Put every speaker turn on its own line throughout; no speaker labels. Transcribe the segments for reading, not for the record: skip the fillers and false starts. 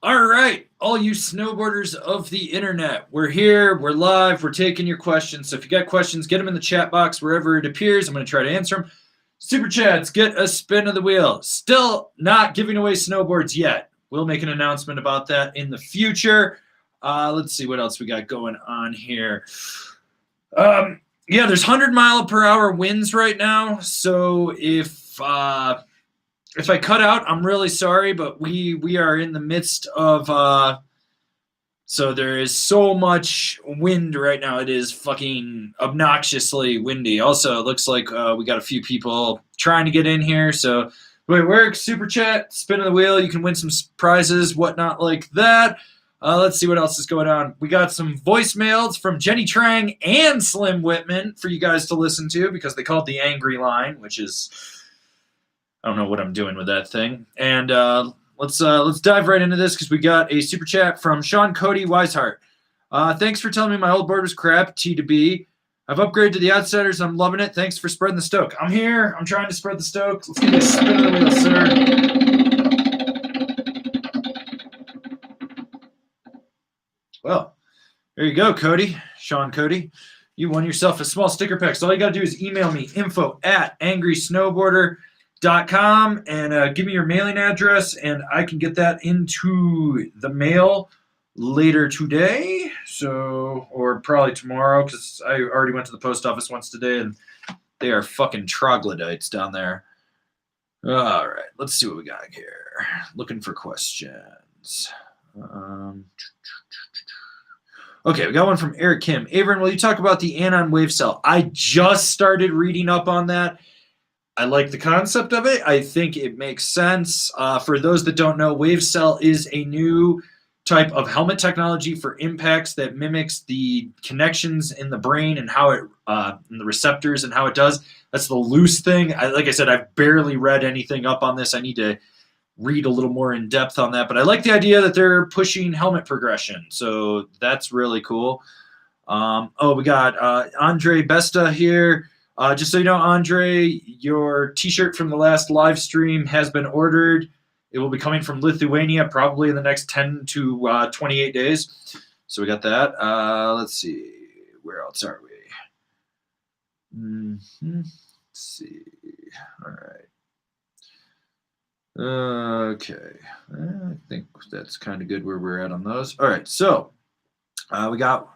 All right, all you snowboarders of the internet, we're here, we're live, we're taking your questions. So if you got questions, get them in the chat box wherever it appears. I'm going to try to answer them. Super chats, get a spin of the wheel. Still not giving away snowboards yet. We'll make an announcement about that in the future. Let's see what else we got going on here. Yeah, there's 100-mile-per-hour winds right now. So if I cut out, I'm really sorry, but we are in the midst of so there is so much wind right now. It is fucking obnoxiously windy. Also, it looks like we got a few people trying to get in here. So the way it works, super chat, spin of the wheel, you can win some prizes, whatnot like that. Let's see what else is going on. We got some voicemails from Jenny Trang and Slim Whitman for you guys to listen to because they called the Angry Line, which is, I don't know what I'm doing with that thing. And let's dive right into this because we got a super chat from Shaun Cody Weishart. Thanks for telling me my old board was crap, T to B. I've upgraded to the Outsiders. I'm loving it. Thanks for spreading the Stoke. I'm here. I'm trying to spread the Stoke. Let's give you a spin of the wheel, sir. Well, there you go, Cody. Shaun Cody. You won yourself a small sticker pack. So all you got to do is email me, info@angrysnowboarder.com, and give me your mailing address, and I can get that into the mail later today. So, or probably tomorrow, because I already went to the post office once today, and they are fucking troglodytes down there. All right, let's see what we got here. Looking for questions. Okay, we got one from Eric Kim. Avran, will you talk about the Anon wave cell? I just started reading up on that. I like the concept of it. I think it makes sense. For those that don't know, wave cell is a new type of helmet technology for impacts that mimics the connections in the brain and how it, and the receptors and how it does. That's the loose thing. Like I said, I've barely read anything up on this. I need to read a little more in depth on that, but I like the idea that they're pushing helmet progression, so that's really cool. We got Andre Besta here. Just so you know, Andre, your t-shirt from the last live stream has been ordered. It will be coming from Lithuania probably in the next 10 to 28 days. So we got that. Let's see. Where else are we? Let's see. All right. Okay, I think that's kind of good where we're at on those. All right, so we got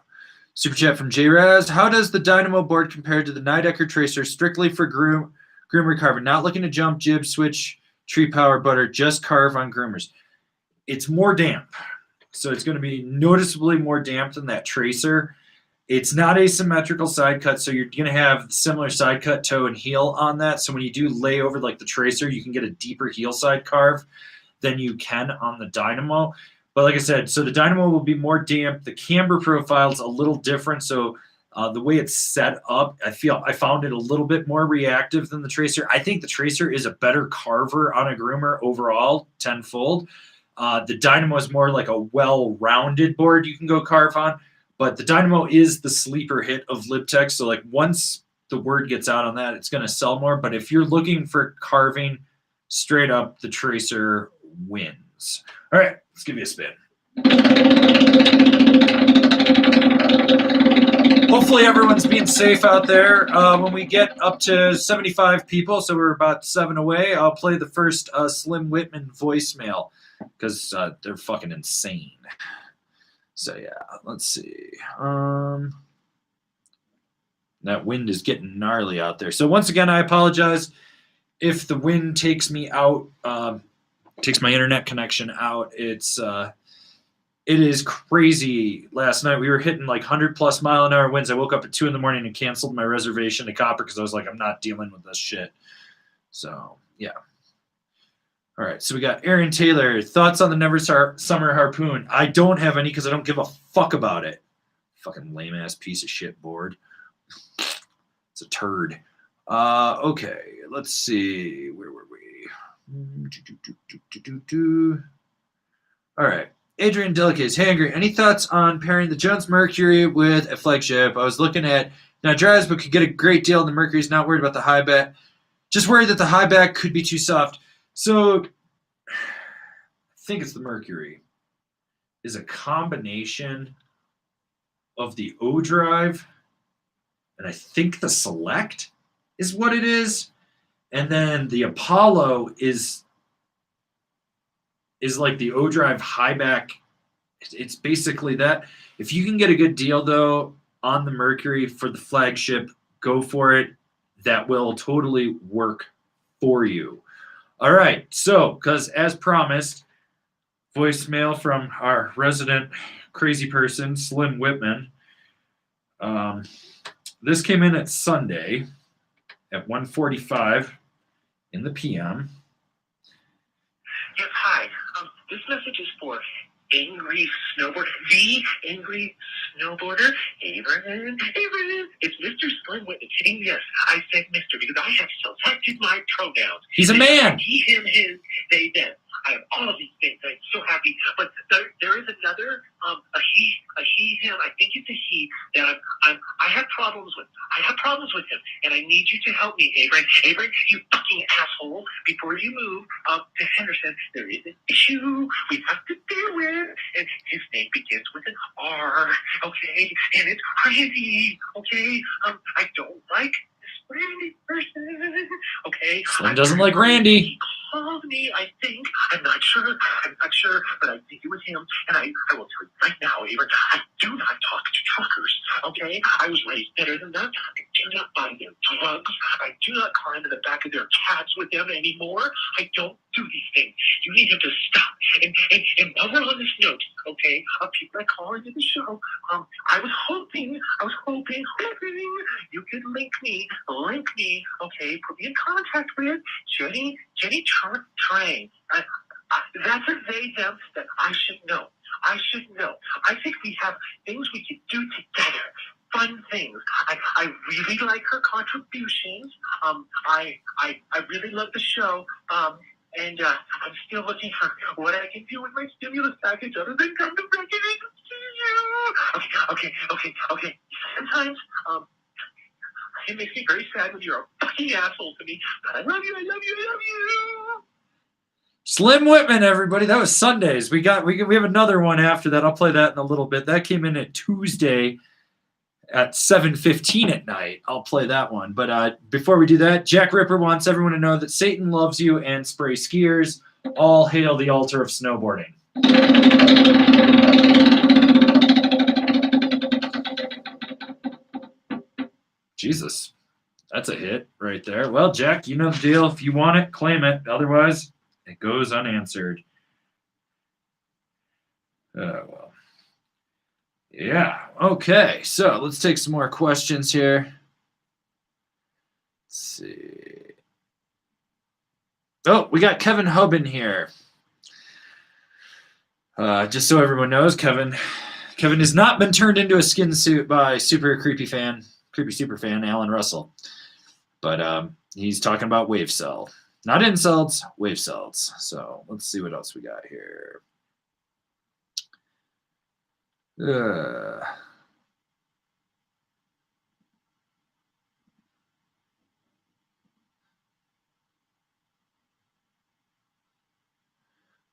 super chat from J-Raz. How does the Dynamo board compare to the Nidecker Tracer strictly for groomer carving? Not looking to jump, jib, switch, tree power, butter, just carve on groomers. It's more damp, so it's going to be noticeably more damp than that Tracer. It's not asymmetrical side cut, so you're going to have similar side cut, toe, and heel on that. So when you do lay over like the Tracer, you can get a deeper heel side carve than you can on the Dynamo. But like I said, so the Dynamo will be more damp. The camber profile is a little different. So the way it's set up, I found it a little bit more reactive than the Tracer. I think the Tracer is a better carver on a groomer overall, tenfold. The Dynamo is more like a well-rounded board you can go carve on. But the Dynamo is the sleeper hit of LibTech. So like once the word gets out on that, it's going to sell more. But if you're looking for carving, straight up, the Tracer wins. All right, let's give you a spin. Hopefully everyone's being safe out there. When we get up to 75 people, so we're about 7 away, I'll play the first Slim Whitman voicemail because they're fucking insane. So yeah, let's see. That wind is getting gnarly out there. So once again, I apologize if the wind takes me out, takes my internet connection out. It is crazy. Last night we were hitting like 100+ mile-an-hour winds. I woke up at 2 a.m. and canceled my reservation to Copper because I was like, I'm not dealing with this shit. So yeah. All right, so we got Aaron Taylor. Thoughts on the Never Summer Harpoon? I don't have any because I don't give a fuck about it. Fucking lame-ass piece of shit board. It's a turd. Okay, let's see. Where were we? All right. Adrian Delicates. Hey, Angry, any thoughts on pairing the Jones Mercury with a flagship? I was looking at now drives, but could get a great deal. And the Mercury's not worried about the high back. Just worried that the high back could be too soft. So I think it's the Mercury. is a combination of the O-Drive, and I think the Select is what it is. And then the Apollo is like the O-Drive high back. It's basically that. If you can get a good deal, though, on the Mercury for the flagship, go for it. That will totally work for you. All right. So, because as promised, voicemail from our resident crazy person, Slim Whitman. This came in at Sunday at 1:45 in the PM.
Yes, hi. This message is for Angry Snowboarder, the Angry Snowboarder, Avran. It's Mr. Slim Whitman. Yes, I said Mr. because I have selected my pronouns.
He's a man.
He, him, his, they, them. I have all of these things. I'm so happy. But there is another, a he, him. I think it's a he that I have problems with. I have problems with him, and I need you to help me, Avran. Avran, you fucking asshole! Before you move to Henderson, there is an issue we have to deal with, and his name begins with an R. Okay, and it's crazy. Okay, I don't like this Randy person. Okay,
Slim doesn't like Randy.
Called me, I think. I'm not sure, but I think it was him. And I will tell you right now, Avon, I do not talk to truckers, okay? I was raised better than that. I do not buy their drugs. I do not climb in the back of their cabs with them anymore. I don't do these things. You need him to stop. And while we're on this note, okay, people that call into the show, I was hoping you could link me, okay, put me in contact with Jenny Train. That's a they, them that I should know. I think we have things we could do together. Fun things. I really like her contributions. I really love the show. And I'm still looking for what I can do with my stimulus package other than come to recognize you. Okay. Sometimes it makes me very sad when you're a fucking asshole to me. But I love you.
Slim Whitman, everybody. That was Sundays. We have another one after that. I'll play that in a little bit. That came in at Tuesday at 7:15 at night. I'll play that one. But before we do that, Jack Ripper wants everyone to know that Satan loves you and spray skiers. All hail the altar of snowboarding. Jesus. That's a hit right there. Well, Jack, you know the deal. If you want it, claim it. Otherwise, it goes unanswered. Well. Yeah. Okay. So let's take some more questions here. Let's see. Oh, we got Kevin Hubin here. Just so everyone knows, Kevin has not been turned into a skin suit by creepy super fan Alan Russell. But he's talking about wave cell. Not insults, wave cells. So let's see what else we got here.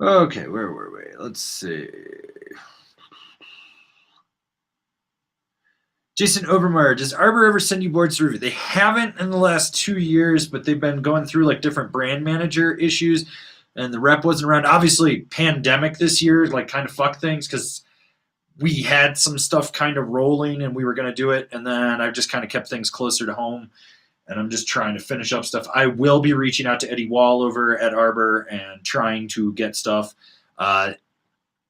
Okay, where were we? Let's see. Jason Overmeyer, does Arbor ever send you boards to review? They haven't in the last 2 years, but they've been going through like different brand manager issues, and the rep wasn't around. Obviously, pandemic this year like kind of fucked things because we had some stuff kind of rolling and we were going to do it, and then I've just kind of kept things closer to home, and I'm just trying to finish up stuff. I will be reaching out to Eddie Wall over at Arbor and trying to get stuff. In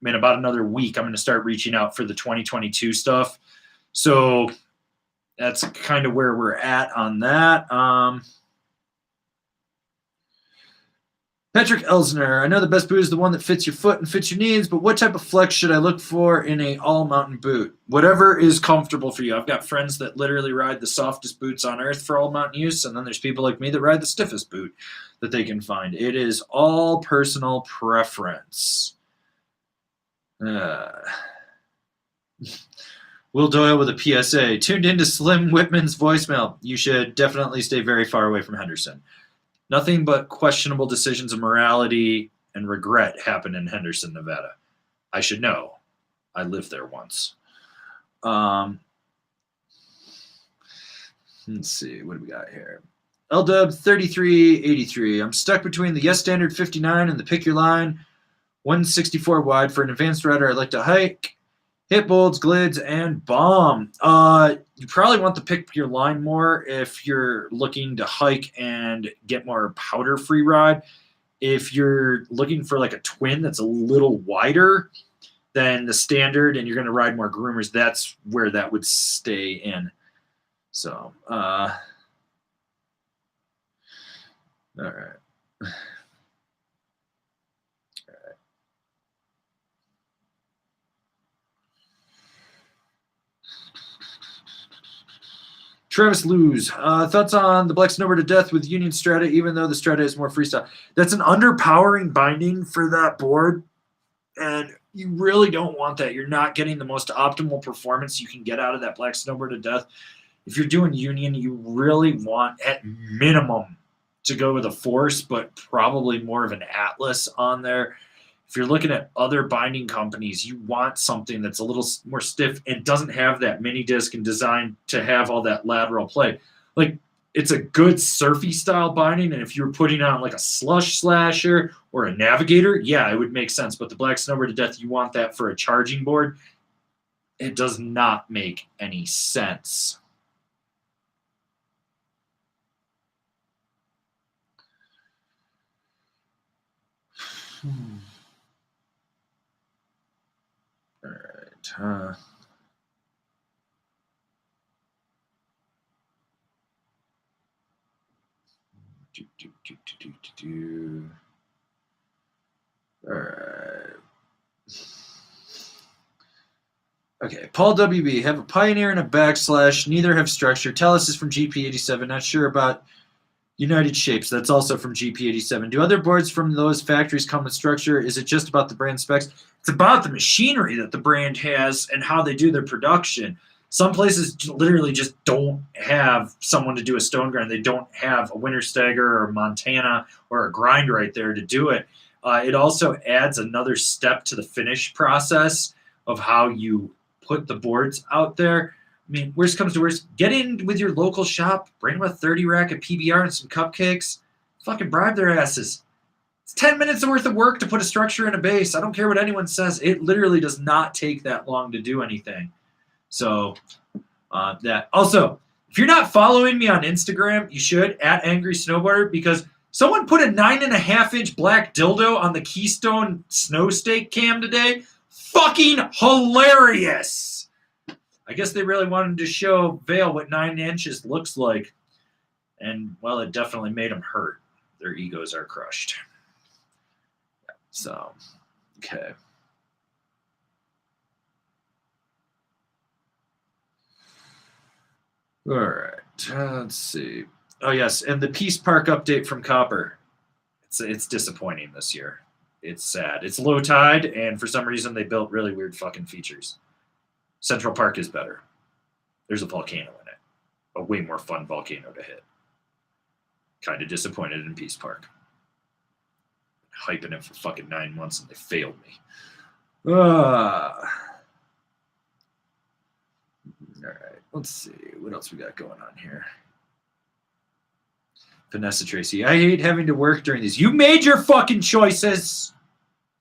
about another week, I'm going to start reaching out for the 2022 stuff. So that's kind of where we're at on that. Patrick Elsner, I know the best boot is the one that fits your foot and fits your needs, but what type of flex should I look for in a all-mountain boot? Whatever is comfortable for you. I've got friends that literally ride the softest boots on earth for all-mountain use, and then there's people like me that ride the stiffest boot that they can find. It is all personal preference. Will Doyle with a PSA. Tuned into Slim Whitman's voicemail. You should definitely stay very far away from Henderson. Nothing but questionable decisions of morality and regret happen in Henderson, Nevada. I should know. I lived there once. Let's see. What do we got here? LW 3383. I'm stuck between the Yes Standard 59 and the Pick Your Line 164 wide. For an advanced rider, I'd like to hike, hit bolts, glids, and bomb. You probably want to pick your line more if you're looking to hike and get more powder-free ride. If you're looking for like a twin that's a little wider than the standard and you're going to ride more groomers, that's where that would stay in. So, all right. Travis Luz, thoughts on the Black Snowboard to Death with Union Strata, even though the Strata is more freestyle? That's an underpowering binding for that board, and you really don't want that. You're not getting the most optimal performance you can get out of that Black Snowboard to Death. If you're doing Union, you really want, at minimum, to go with a Force, but probably more of an Atlas on there. If you're looking at other binding companies, you want something that's a little more stiff and doesn't have that mini disc and designed to have all that lateral play. Like, it's a good surfy style binding, and if you're putting on like a slush slasher or a navigator, yeah, it would make sense. But the Black Snowboard to Death, you want that for a charging board. It does not make any sense. All right. All right. Okay. Paul WB, have a Pioneer and a Backslash. Neither have structure. Tellus is from GP87. Not sure about United Shapes. That's also from GP87. Do other boards from those factories come with structure? Is it just about the brand specs? It's about the machinery that the brand has and how they do their production. Some places literally just don't have someone to do a stone grind. They don't have a Winter Stagger or a Montana or a grind right there to do it. It also adds another step to the finish process of how you put the boards out there. I mean, worst comes to worst, get in with your local shop, bring them a 30 rack of PBR and some cupcakes, fucking bribe their asses. It's 10 minutes worth of work to put a structure in a base. I don't care what anyone says. It literally does not take that long to do anything. So that. Also, if you're not following me on Instagram, you should, at Angry Snowboarder, because someone put a 9.5-inch black dildo on the Keystone Snow Stake cam today. Fucking hilarious. I guess they really wanted to show Vail what 9 inches looks like. And, well, it definitely made them hurt. Their egos are crushed. So, okay. All right. Let's see. Oh, yes. And the Peace Park update from Copper. It's disappointing this year. It's sad. It's low tide, and for some reason they built really weird fucking features. Central Park is better. There's a volcano in it. A way more fun volcano to hit. Kind of disappointed in Peace Park. Hyping it for fucking 9 months and they failed me. All right. Let's see. What else we got going on here? Vanessa Tracy. I hate having to work during these. You made your fucking choices.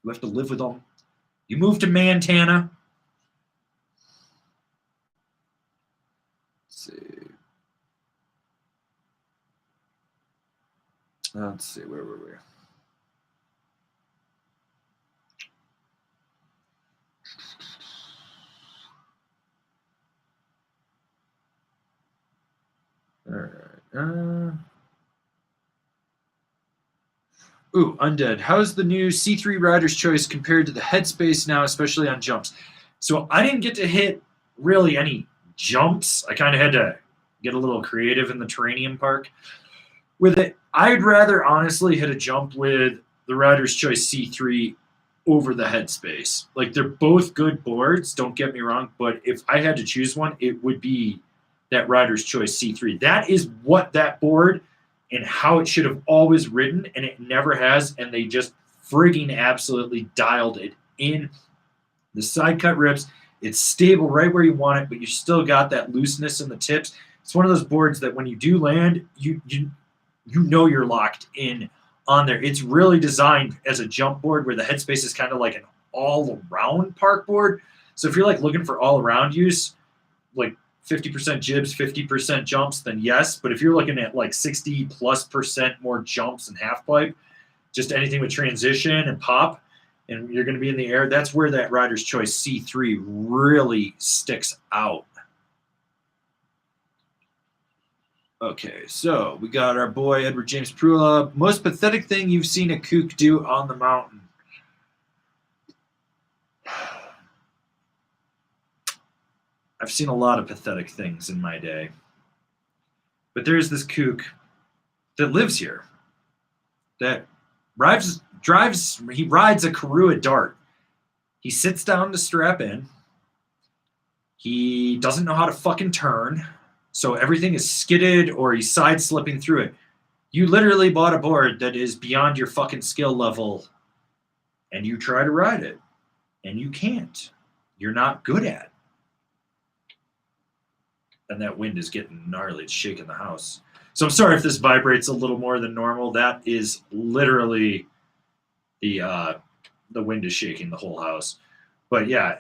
You have to live with them. You moved to Montana. Let's see, where were we? All right. Ooh, Undead. How's the new C3 Rider's Choice compared to the headspace now, especially on jumps? So I didn't get to hit really any jumps. I kind of had to get a little creative in the Terranium Park with it. I'd rather honestly hit a jump with the Rider's Choice C3 over the headspace. Like, they're both good boards, don't get me wrong, but if I had to choose one, it would be that Rider's Choice C3. That is what that board and how it should have always ridden, and it never has, and they just frigging absolutely dialed it in. The side cut rips. It's stable right where you want it, but you still got that looseness in the tips. It's one of those boards that when you do land, you know you're locked in on there. It's really designed as a jump board where the headspace is kind of like an all-around park board. So if you're like looking for all-around use, like 50% jibs, 50% jumps, then yes. But if you're looking at like 60+% more jumps and half pipe, just anything with transition and pop, and you're going to be in the air, that's where that Rider's Choice C3 really sticks out. Okay, so we got our boy Edward James Prula. Most pathetic thing you've seen a kook do on the mountain? I've seen a lot of pathetic things in my day. But there's this kook that lives here that rides a Karua Dart. He sits down to strap in. He doesn't know how to fucking turn, so everything is skidded or he's side slipping through it. You literally bought a board that is beyond your fucking skill level, and you try to ride it, and you can't. You're not good at it. And that wind is getting gnarly. It's shaking the house. So I'm sorry if this vibrates a little more than normal. That is literally the wind is shaking the whole house. But yeah,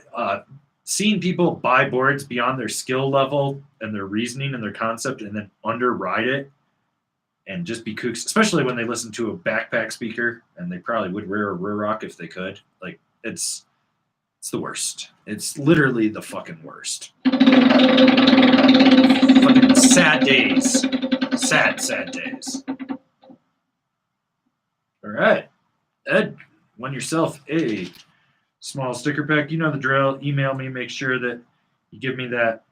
seeing people buy boards beyond their skill level and their reasoning and their concept and then underride it and just be kooks, especially when they listen to a backpack speaker, and they probably would rear a rear rock if they could. Like, it's the worst. It's literally the fucking worst. Fucking sad days. Sad days. All right. Ed, won yourself a small sticker pack. You know the drill. Email me. Make sure that you give me that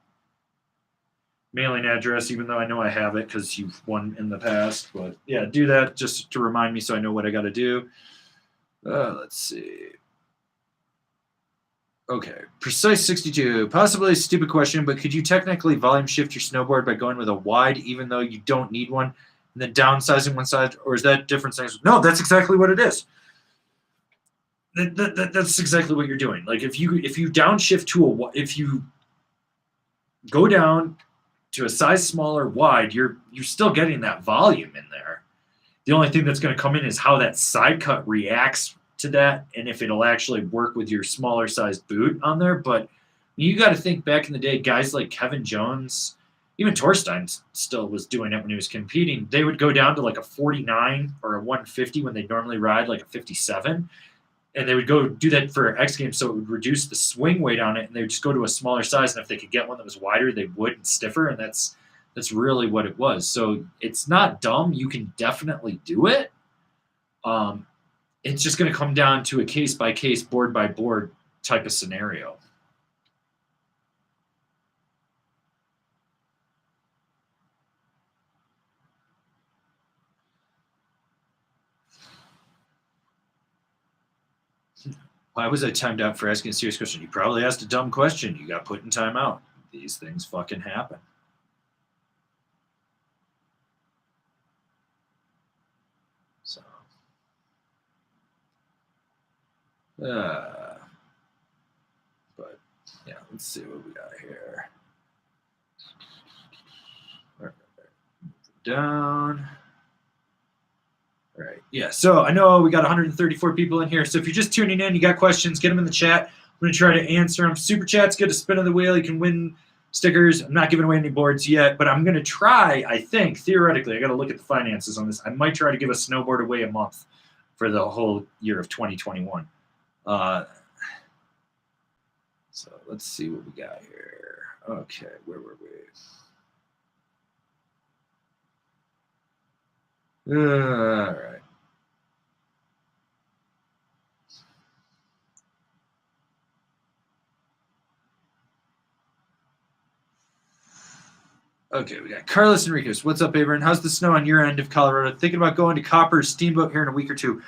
mailing address, even though I know I have it because you've won in the past. But yeah, do that just to remind me so I know what I got to do. Let's see. Okay, Precise 62. Possibly a stupid question, but could you technically volume shift your snowboard by going with a wide, even though you don't need one, and then downsizing one side, or is that different things? No, that's exactly what it is. That's exactly what you're doing. Like if you downshift if you go down to a size smaller wide, you're still getting that volume in there. The only thing that's going to come in is how that side cut reacts to that, and if it'll actually work with your smaller sized boot on there. But you got to think back in the day, guys like Kevin Jones, even Torstein still was doing it when he was competing. They would go down to like a 49 or a 150 when they normally ride like a 57, and they would go do that for X Games, so it would reduce the swing weight on it, and they would just go to a smaller size, and if they could get one that was wider, they would, and stiffer, and that's really what it was. So it's not dumb. You can definitely do it. It's just going to come down to a case-by-case, board-by-board type of scenario. Why was I timed out for asking a serious question? You probably asked a dumb question. You got put in timeout. These things fucking happen. So. But yeah, let's see what we got here. Down. All right. Yeah. So I know we got 134 people in here. So if you're just tuning in, you got questions, get them in the chat. I'm going to try to answer them. Super Chat's get a spin of the wheel. You can win stickers. I'm not giving away any boards yet, but I'm going to try, I think, theoretically, I got to look at the finances on this. I might try to give a snowboard away a month for the whole year of 2021. So let's see what we got here. Okay, where were we? All right. Okay, we got Carlos Enriquez. What's up, Avran? How's the snow on your end of Colorado? Thinking about going to Copper's Steamboat here in a week or two.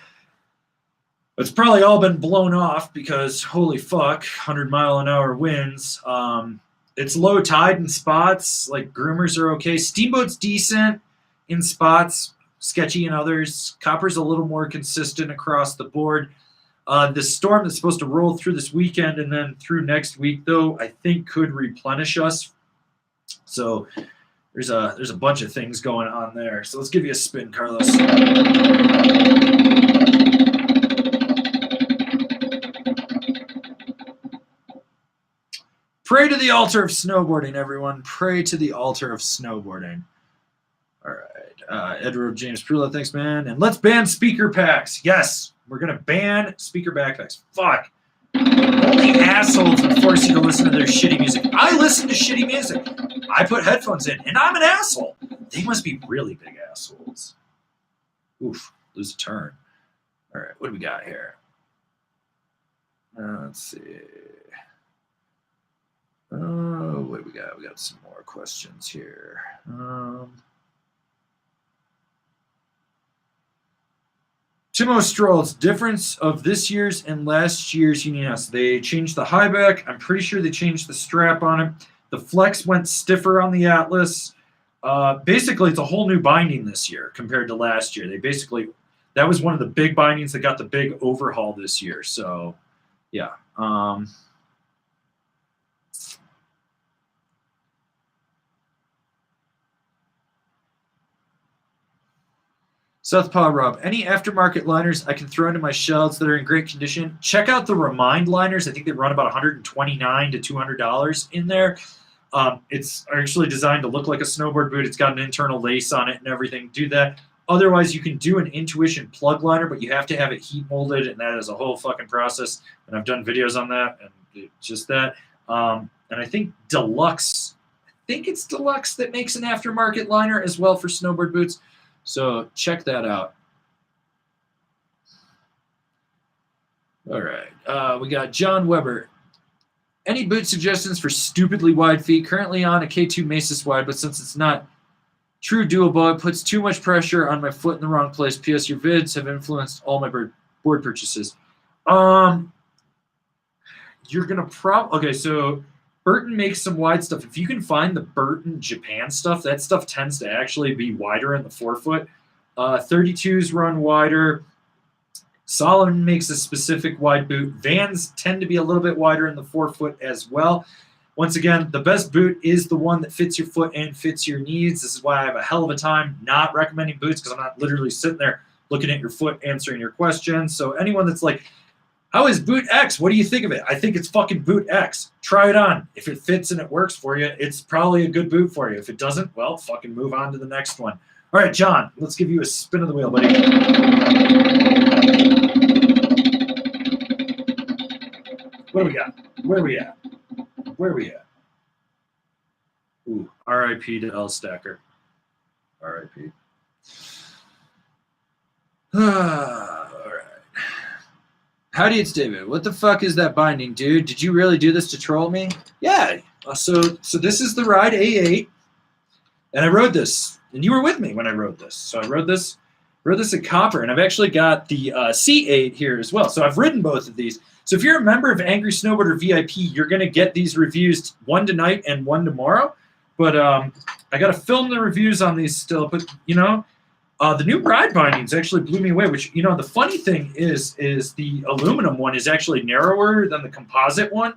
It's probably all been blown off because, holy fuck, 100-mile-an-hour winds. It's low tide in spots. Like, groomers are okay. Steamboat's decent in spots, sketchy in others. Copper's a little more consistent across the board. The storm that's supposed to roll through this weekend and then through next week, though, I think could replenish us. So there's a bunch of things going on there. So let's give you a spin, Carlos. Pray to the altar of snowboarding, everyone. Pray to the altar of snowboarding. All right. Edward James Prula, thanks, man. And let's ban speaker packs. Yes, we're going to ban speaker backpacks. Fuck. Only assholes would force you to listen to their shitty music. I listen to shitty music. I put headphones in, and I'm an asshole. They must be really big assholes. Oof, lose a turn. All right, what do we got here? Let's see. Oh, what do we got? We got some more questions here. Timo Stroll's difference of this year's and last year's Union House. They changed the high back. I'm pretty sure they changed the strap on it. The flex went stiffer on the Atlas. Basically, it's a whole new binding this year compared to last year. That was one of the big bindings that got the big overhaul this year. So, yeah. Southpaw Rob, any aftermarket liners I can throw into my shelves that are in great condition? Check out the Remind liners. I think they run about $129 to $200 in there. It's actually designed to look like a snowboard boot. It's got an internal lace on it and everything. Do that. Otherwise, you can do an Intuition plug liner, but you have to have it heat molded, and that is a whole fucking process. And I've done videos on that, and it's just that. And I think Deluxe, it's Deluxe that makes an aftermarket liner as well for snowboard boots. So check that out. All right. We got John Weber. Any boot suggestions for stupidly wide feet? Currently on a K2 Masis wide, but since it's not true doable, it puts too much pressure on my foot in the wrong place. P.S. Your vids have influenced all my board purchases. You're going to okay, so Burton makes some wide stuff. If you can find the Burton Japan stuff, that stuff tends to actually be wider in the forefoot. 32s run wider. Solomon makes a specific wide boot. Vans tend to be a little bit wider in the forefoot as well. Once again, the best boot is the one that fits your foot and fits your needs. This is why I have a hell of a time not recommending boots, because I'm not literally sitting there looking at your foot answering your questions. So anyone that's like, how is boot X? What do you think of it? I think it's fucking boot X. Try it on. If it fits and it works for you, it's probably a good boot for you. If it doesn't, well, fucking move on to the next one. All right, John, let's give you a spin of the wheel, buddy. What do we got? Where are we at? Where are we at? Ooh, R.I.P. to L Stacker. R.I.P. All right. Howdy, it's David. What the fuck is that binding, dude? Did you really do this to troll me? Yeah. So this is the Ride A8, and I rode this, and you were with me when I rode this. So I rode this at Copper, and I've actually got the C8 here as well. So I've ridden both of these. So if you're a member of Angry Snowboarder VIP, you're going to get these reviews, one tonight and one tomorrow. But I got to film the reviews on these still. But, the new Ride bindings actually blew me away, which, the funny thing is the aluminum one is actually narrower than the composite one.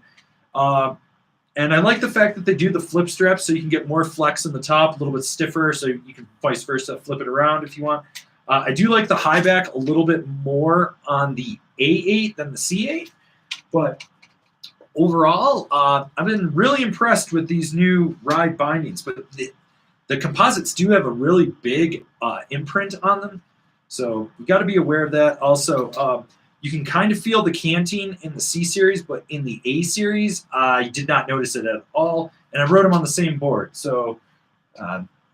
And I like the fact that they do the flip strap so you can get more flex in the top, a little bit stiffer, so you can vice versa flip it around if you want. I do like the high back a little bit more on the A8 than the C8. But overall, I've been really impressed with these new Ride bindings. But the composites do have a really big imprint on them. So you got to be aware of that. Also, you can kind of feel the canting in the C series, but in the A series, I did not notice it at all. And I rode them on the same board. So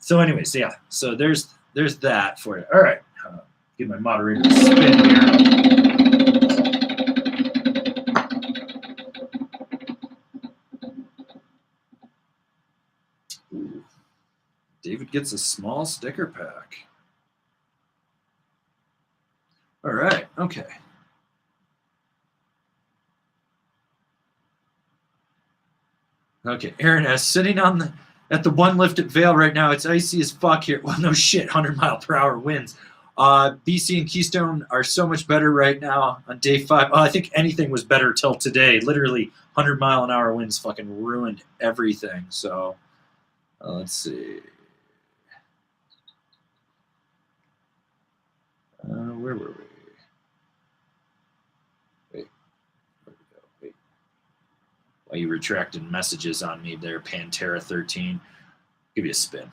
anyways, yeah. So there's that for you. All right. Give my moderator a spin here. Ooh. David gets a small sticker pack. All right. Okay. Okay. Aaron S. Sitting at the one lift at Vail right now. It's icy as fuck here. Well, no shit. 100 mile per hour winds. BC and Keystone are so much better right now on day 5. I think anything was better till today. Literally 100-mile-an-hour winds fucking ruined everything. So let's see. Where were we? Wait. Where we go? Wait. Why you retracting messages on me there, Pantera 13? Give you a spin.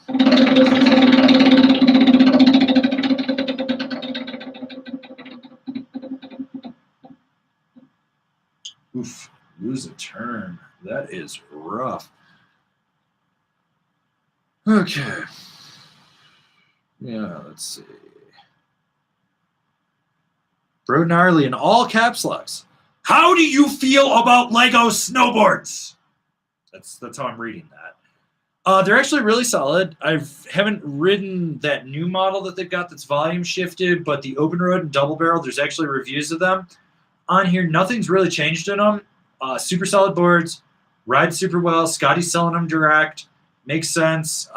Oof, lose a turn. That is rough. Okay. Yeah, let's see. Bro Gnarly in all caps locks. How do you feel about Lego snowboards? That's how I'm reading that. They're actually really solid. I haven't ridden that new model that they've got that's volume shifted, but the open road and double barrel, there's actually reviews of them. On here, nothing's really changed in them. Super solid boards, ride super well. Scotty's selling them direct. Makes sense.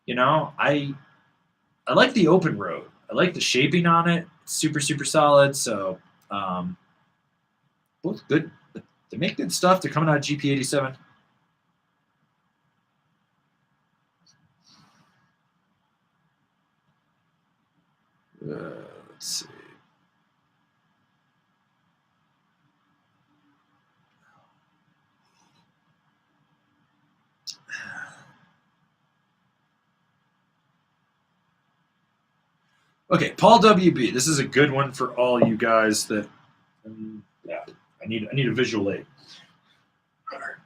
You know, I like the open road. I like the shaping on it. It's super, super solid. So both good. They make good stuff. They're coming out of GP87. Let's see. Okay, Paul WB. This is a good one for all you guys that, yeah, I need a visual aid. All right.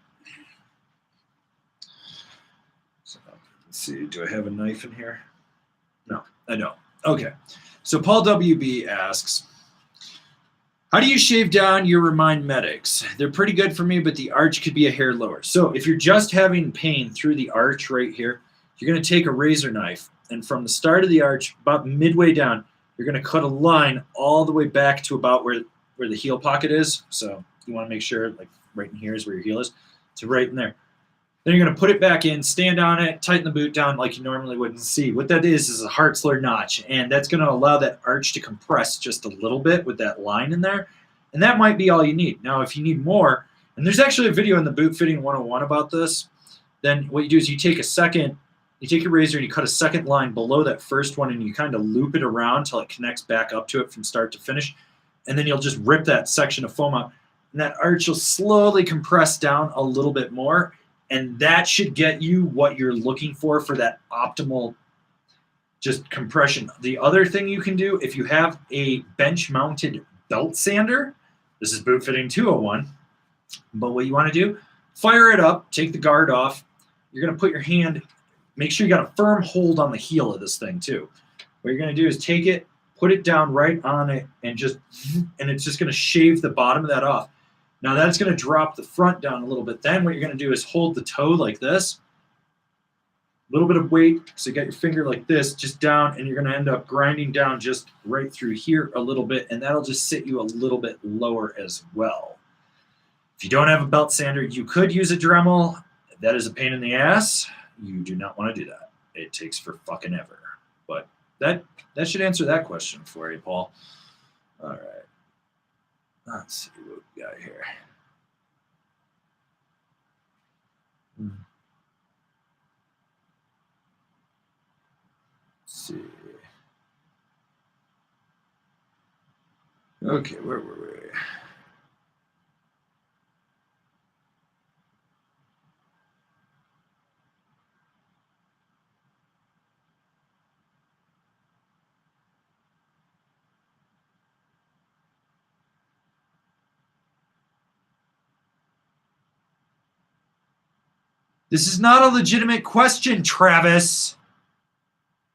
So, let's see. Do I have a knife in here? No, I don't. Okay. So Paul WB asks, how do you shave down your Remind Medics? They're pretty good for me, but the arch could be a hair lower. So if you're just having pain through the arch right here, you're going to take a razor knife, and from the start of the arch, about midway down, you're going to cut a line all the way back to about where the heel pocket is. So you want to make sure, like right in here is where your heel is, to right in there. Then you're going to put it back in, stand on it, tighten the boot down like you normally would, and see. What that is a Hartzler notch, and that's going to allow that arch to compress just a little bit with that line in there, and that might be all you need. Now, if you need more, and there's actually a video in the Boot Fitting 101 about this, then what you do is you take your razor and you cut a second line below that first one, and you kind of loop it around until it connects back up to it from start to finish, and then you'll just rip that section of foam out, and that arch will slowly compress down a little bit more, and that should get you what you're looking for that optimal just compression. The other thing you can do, if you have a bench-mounted belt sander, this is Boot Fitting 201, but what you want to do, fire it up, take the guard off. You're going to put your hand, make sure you got a firm hold on the heel of this thing too. What you're going to do is take it, put it down right on it, and it's just going to shave the bottom of that off. Now that's going to drop the front down a little bit. Then what you're going to do is hold the toe like this, a little bit of weight. So you got your finger like this, just down, and you're going to end up grinding down just right through here a little bit, and that'll just sit you a little bit lower as well. If you don't have a belt sander, you could use a Dremel. That is a pain in the ass. You do not want to do that. It takes for fucking ever. But that should answer that question for you, Paul. All right. Let's see what we got here. Let's see. Okay, where were we? This is not a legitimate question, Travis.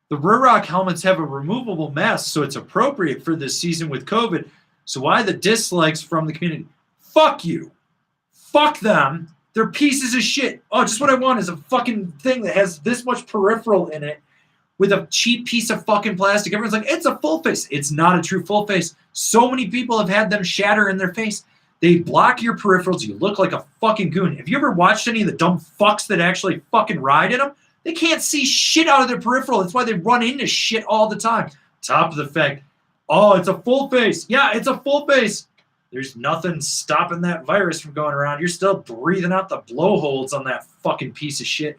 The Rurock helmets have a removable mask, so it's appropriate for this season with COVID. So why the dislikes from the community? Fuck you. Fuck them. They're pieces of shit. Oh, just what I want is a fucking thing that has this much peripheral in it with a cheap piece of fucking plastic. Everyone's like, it's a full face. It's not a true full face. So many people have had them shatter in their face. They block your peripherals. You look like a fucking goon. Have you ever watched any of the dumb fucks that actually fucking ride in them? They can't see shit out of their peripheral. That's why they run into shit all the time. Top of the fact, oh, it's a full face. Yeah, it's a full face. There's nothing stopping that virus from going around. You're still breathing out the blowholes on that fucking piece of shit.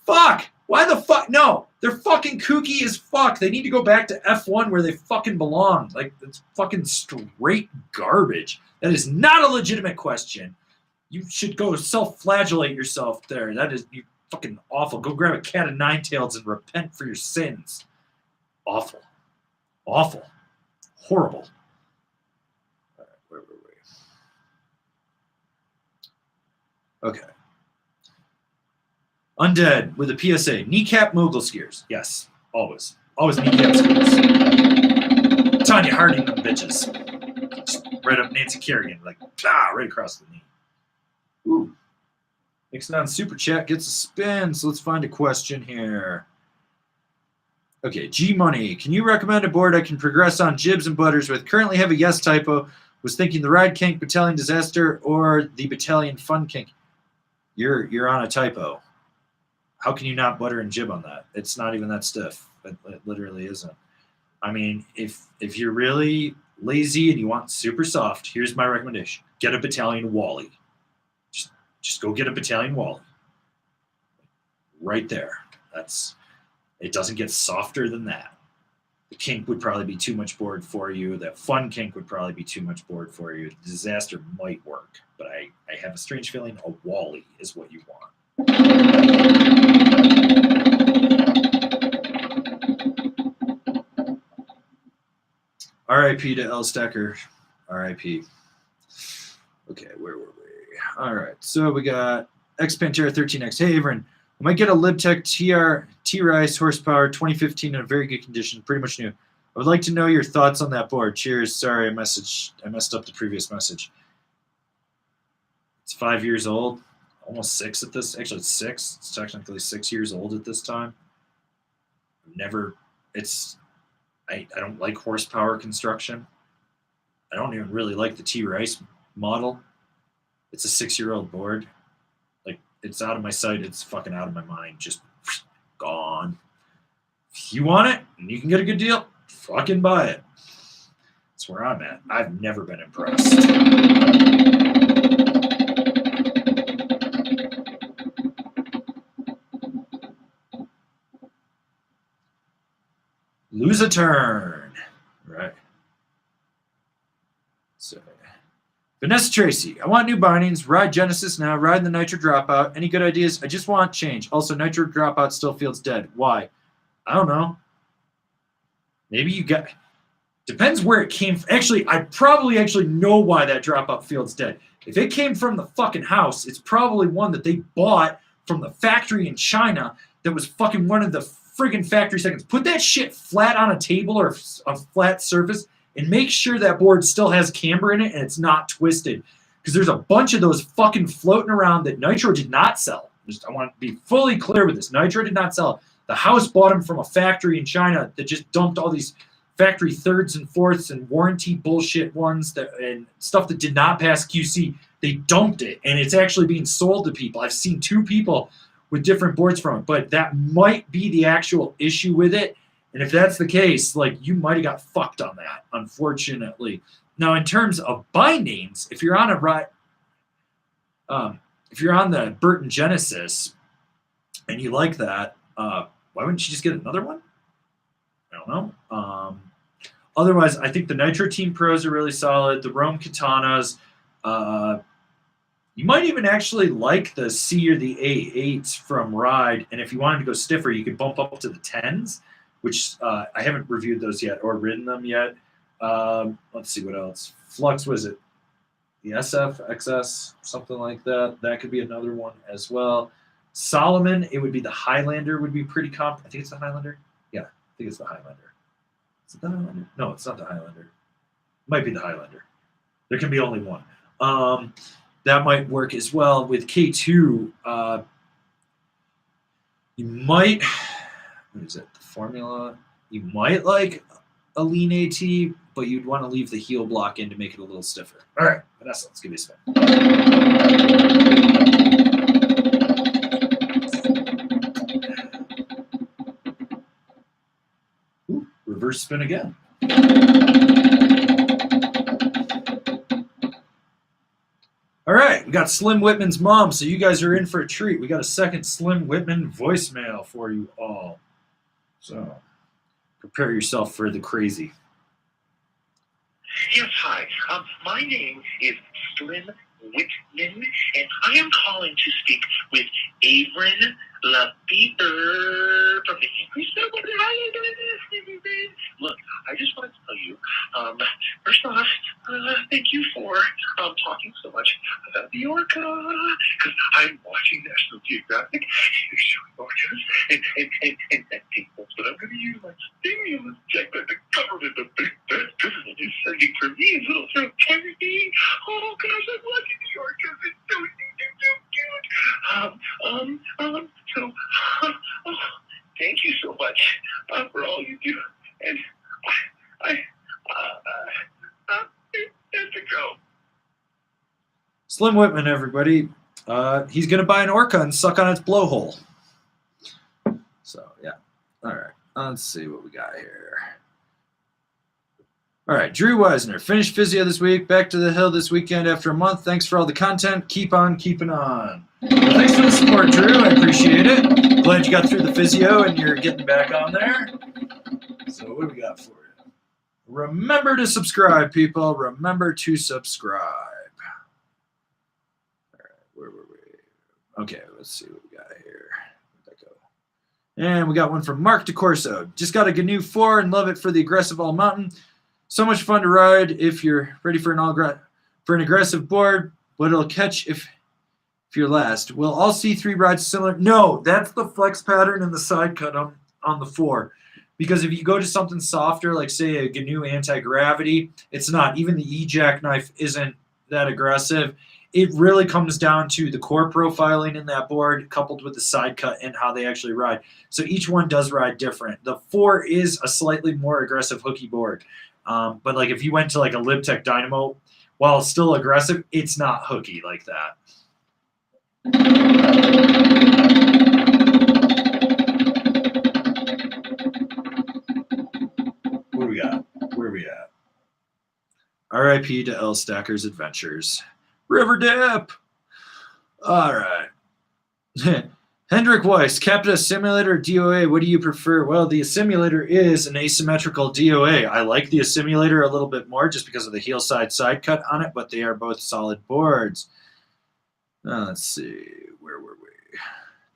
Fuck. Why the fuck? No, they're fucking kooky as fuck. They need to go back to F1 where they fucking belong. Like, it's fucking straight garbage. That is not a legitimate question. You should go self-flagellate yourself there. That is you fucking awful. Go grab a cat of nine tails and repent for your sins. Awful. Awful. Horrible. All right, where were we? Okay. Undead with a PSA. Kneecap mogul skiers. Yes, always. Always kneecap skiers. Tanya Harding, them bitches. Just right up Nancy Kerrigan, like, right across the knee. Ooh. Nixon on Super Chat gets a spin, so let's find a question here. Okay, G Money. Can you recommend a board I can progress on jibs and butters with? Currently have a yes typo. Was thinking the Ride Kink Battalion Disaster or the Battalion Fun Kink. You're on a typo. How can you not butter and jib on that? It's not even that stiff. It literally isn't. I mean, if you're really lazy and you want super soft, here's my recommendation. Get a Battalion Wally. Just go get a Battalion Wally. Right there. It doesn't get softer than that. The kink would probably be too much board for you. That fun kink would probably be too much board for you. The disaster might work, but I have a strange feeling a Wally is what you want. R.I.P. to L. Stacker. R.I.P. Okay, where were we? All right, so we got X Pantera 13X. Hey, Avran, I might get a Libtech T-Rice horsepower 2015 in a very good condition, pretty much new. I would like to know your thoughts on that board. Cheers. Sorry, I messed up the previous message. It's 5 years old. Almost 6 at this. Actually, it's 6. It's technically 6 years old at this time. I don't like horsepower construction. I don't even really like the T-Rice model. It's a 6-year-old board. Like, it's out of my sight. It's fucking out of my mind. Just gone. If you want it and you can get a good deal, fucking buy it. That's where I'm at. I've never been impressed. Lose a turn. Right. So, Vanessa Tracy. I want new bindings. Ride Genesis now. Ride the Nitro Dropout. Any good ideas? I just want change. Also, Nitro Dropout still feels dead. Why? I don't know. Maybe you got... Depends where it came from. Actually, I probably know why that Dropout feels dead. If it came from the fucking house, it's probably one that they bought from the factory in China that was fucking one of the friggin' factory seconds. Put that shit flat on a table or a flat surface and make sure that board still has camber in it and it's not twisted. Because there's a bunch of those fucking floating around that Nitro did not sell. I want to be fully clear with this. Nitro did not sell. The house bought them from a factory in China that just dumped all these factory thirds and fourths and warranty bullshit ones and stuff that did not pass QC. They dumped it, and it's actually being sold to people. I've seen 2 people with different boards from it, but that might be the actual issue with it. And if that's the case, like, you might have got fucked on that, unfortunately. Now, in terms of bindings, if you're on if you're on the Burton Genesis and you like that, why wouldn't you just get another one? I don't know. Otherwise, I think the Nitro Team Pros are really solid. The Rome Katanas. You might even actually like the C or the A8s from Ride. And if you wanted to go stiffer, you could bump up to the 10s, which I haven't reviewed those yet or ridden them yet. Let's see what else. Flux, was it the SF, XS, something like that? That could be another one as well. Solomon, it would be the Highlander would be pretty I think it's the Highlander. Yeah, I think it's the Highlander. Is it the Highlander? No, it's not the Highlander. It might be the Highlander. There can be only one. That might work as well. With K2, you might, what is it, the formula? You might like a lean AT, but you'd want to leave the heel block in to make it a little stiffer. All right, Vanessa, let's give you a spin. first spin again. All right, we got Slim Whitman's mom, so you guys are in for a treat. We got a second Slim Whitman voicemail for you all. So prepare yourself for the crazy.
Yes, hi. My name is Slim Whitman, and I am calling to speak with Avran LeFeber from the English Snowboard. How you doing this? Look, I just want to tell you, first off, thank you for talking so much about the orca, because I'm watching National Geographic, and they're showing orcas, and that people, but I'm going to use my stimulus check that the government, the big bad government is sending for me, a little through charity. Oh gosh, I'm watching the orcas, it's so cute. So, thank you so much for all you do, and I have to go.
Slim Whitman, everybody. He's going to buy an orca and suck on its blowhole. So, yeah. All right. Let's see what we got here. All right. Drew Wisner. Finished physio this week. Back to the hill this weekend after a month. Thanks for all the content. Keep on keeping on. Well, thanks for the support, Drew. I appreciate it. Glad you got through the physio and you're getting back on there. So what do we got for you? Remember to subscribe, people. Remember to subscribe. All right, where were we? Okay, let's see what we got here. Where'd that go? And we got one from Mark DeCorso. Just got a GNU 4 and love it for the aggressive all mountain. So much fun to ride if you're ready for an aggressive board, but it'll catch if you're last. Will all C3 rides similar? No, that's the flex pattern and the side cut on the 4. Because if you go to something softer, like say a GNU anti-gravity, it's not. Even the E-jackknife isn't that aggressive. It really comes down to the core profiling in that board coupled with the side cut and how they actually ride. So each one does ride different. The 4 is a slightly more aggressive hooky board. But like if you went to like a LibTech Dynamo, while it's still aggressive, it's not hooky like that. What do we got? Where are we at? RIP to L Stacker's Adventures. River Dip! All right. Hendrik Weiss, Capita Simulator or DOA, what do you prefer? Well, the Simulator is an asymmetrical DOA. I like the Simulator a little bit more just because of the heel side cut on it, but they are both solid boards. Let's see. Where were we?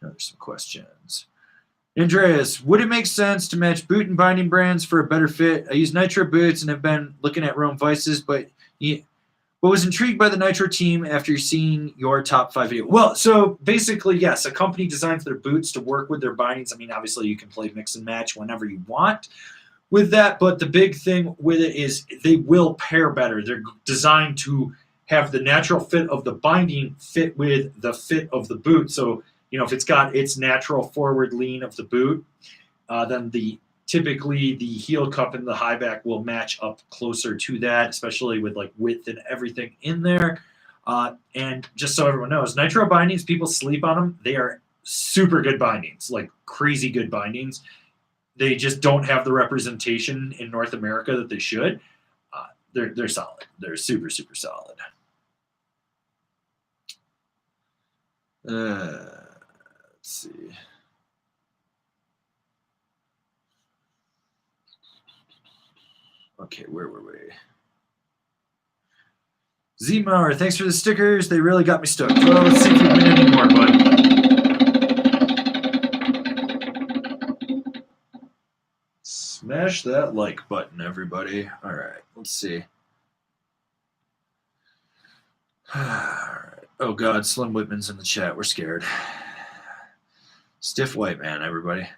There's some questions. Andreas, would it make sense to match boot and binding brands for a better fit? I use Nitro boots and have been looking at Rome Vices, but was intrigued by the Nitro team after seeing your top 5 video. Well, so basically, yes, a company designs their boots to work with their bindings. I mean, obviously, you can play mix and match whenever you want with that, but the big thing with it is they will pair better. They're designed to have the natural fit of the binding fit with the fit of the boot. So, you know, if it's got its natural forward lean of the boot, then typically the heel cup and the high back will match up closer to that, especially with like width and everything in there. And just so everyone knows, Nitro bindings, people sleep on them. They are super good bindings, like crazy good bindings. They just don't have the representation in North America that they should. They're solid. They're super, super solid. Let's see. Okay, where were we? Z-Mower, thanks for the stickers. They really got me stoked. Well, let's see if we win any more, bud. Smash that like button, everybody. All right, let's see. All right. Oh, God, Slim Whitman's in the chat. We're scared. Stiff white man, everybody.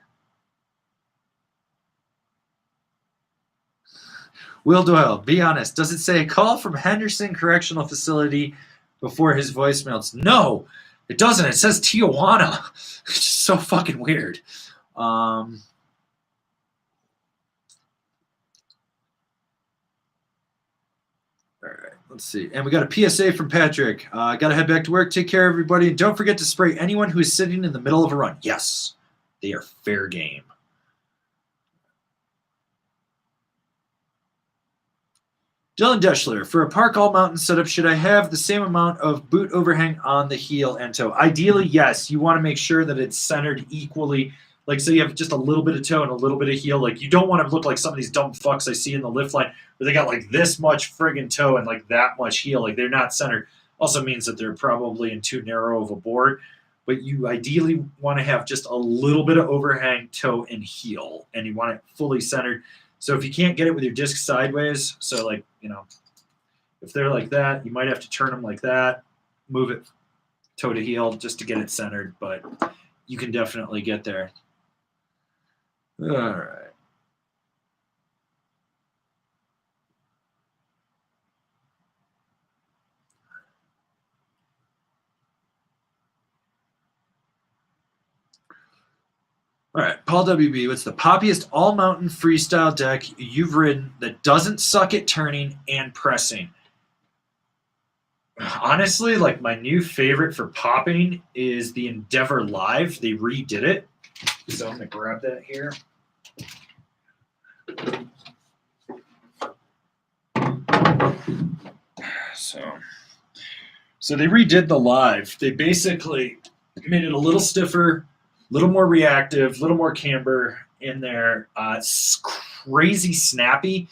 Will Doyle, be honest. Does it say a call from Henderson Correctional Facility before his voicemails? No, it doesn't. It says Tijuana. It's just so fucking weird. All right, let's see. And we got a PSA from Patrick. Got to head back to work. Take care, everybody. And don't forget to spray anyone who is sitting in the middle of a run. Yes, they are fair game. Dylan Deschler, for a park all mountain setup, should I have the same amount of boot overhang on the heel and toe? Ideally, yes. You want to make sure that it's centered equally. Like, so you have just a little bit of toe and a little bit of heel. Like, you don't want to look like some of these dumb fucks I see in the lift line where they got like this much friggin' toe and like that much heel. Like, they're not centered. Also means that they're probably in too narrow of a board. But you ideally want to have just a little bit of overhang, toe, and heel. And you want it fully centered. So if you can't get it with your disc sideways, so like, you know, if they're like that, you might have to turn them like that, move it toe to heel just to get it centered, but you can definitely get there. All right. All right, Paul WB, what's the poppiest all-mountain freestyle deck you've ridden that doesn't suck at turning and pressing? Honestly, like my new favorite for popping is the Endeavor Live. They redid it. So I'm going to grab that here. So they redid the Live. They basically made it a little stiffer, a little more reactive, a little more camber in there. It's crazy snappy,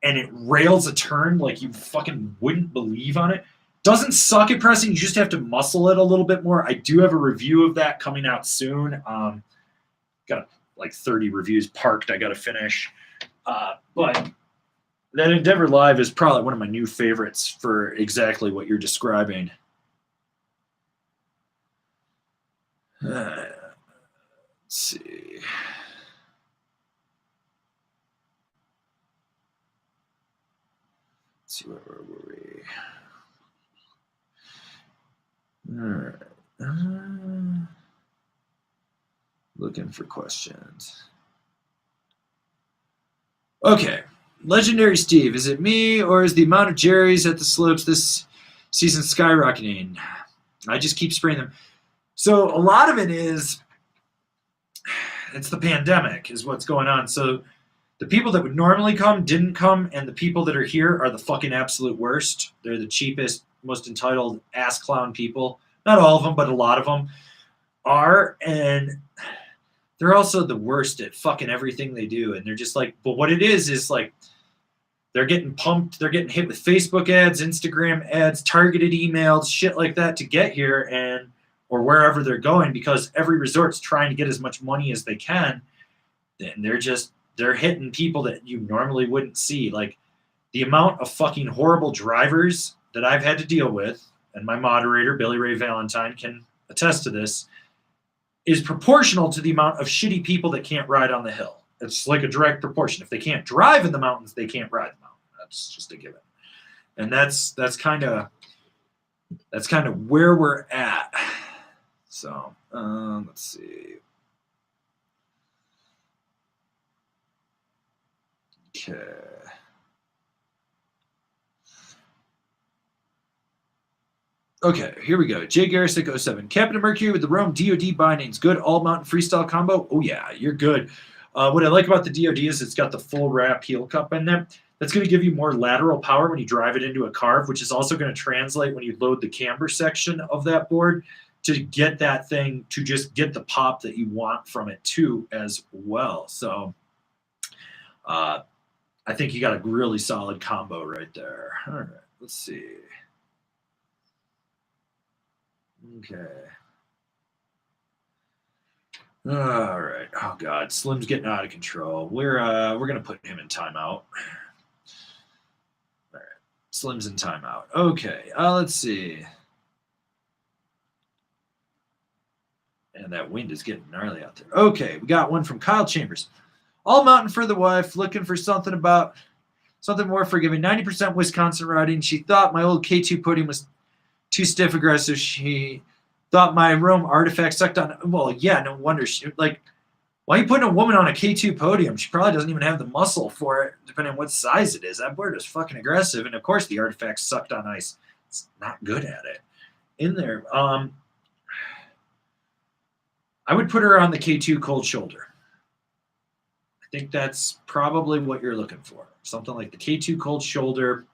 and it rails a turn like you fucking wouldn't believe on it. Doesn't suck at pressing. You just have to muscle it a little bit more. I do have a review of that coming out soon. Got like 30 reviews parked I got to finish. But that Endeavor Live is probably one of my new favorites for exactly what you're describing. Let's see. Let's see, where were we? All right. Looking for questions. Okay. Legendary Steve, is it me or is the amount of Jerry's at the slopes this season skyrocketing? I just keep spraying them. So a lot of it is, it's the pandemic is what's going on. So the people that would normally come didn't come, and the people that are here are the fucking absolute worst. They're the cheapest, most entitled ass clown people. Not all of them, but a lot of them are, and they're also the worst at fucking everything they do. And they're just like, but what it is like they're getting pumped, they're getting hit with Facebook ads, Instagram ads, targeted emails, shit like that to get here and or wherever they're going, because every resort's trying to get as much money as they can. And they're hitting people that you normally wouldn't see. Like the amount of fucking horrible drivers that I've had to deal with, and my moderator, Billy Ray Valentine, can attest to this, is proportional to the amount of shitty people that can't ride on the hill. It's like a direct proportion. If they can't drive in the mountains, they can't ride the mountain. That's just a given. And that's kind of where we're at. So let's see. Okay. Okay, here we go. Jay Garrisick 07. Captain Mercury with the Rome DOD bindings. Good all mountain freestyle combo. Oh yeah, you're good. What I like about the DOD is it's got the full wrap heel cup in there. That's going to give you more lateral power when you drive it into a carve, which is also going to translate when you load the camber section of that board to get that thing to just get the pop that you want from it too as well. So I think you got a really solid combo right there. All right, let's see. Okay. All right. Oh God, Slim's getting out of control. We're gonna put him in timeout. All right. Slim's in timeout. Okay. Let's see. And that wind is getting gnarly out there. Okay, we got one from Kyle Chambers. All mountain for the wife, looking for something more forgiving. 90% Wisconsin riding. She thought my old K2 podium was too stiff aggressive. She thought my Rome artifact sucked on. Well, yeah, no wonder. Why are you putting a woman on a K2 podium? She probably doesn't even have the muscle for it, depending on what size it is. That board is fucking aggressive. And of course, the artifact sucked on ice. It's not good at it. In there. I would put her on the K2 cold shoulder. I think that's probably what you're looking for. Something like the K2 cold shoulder.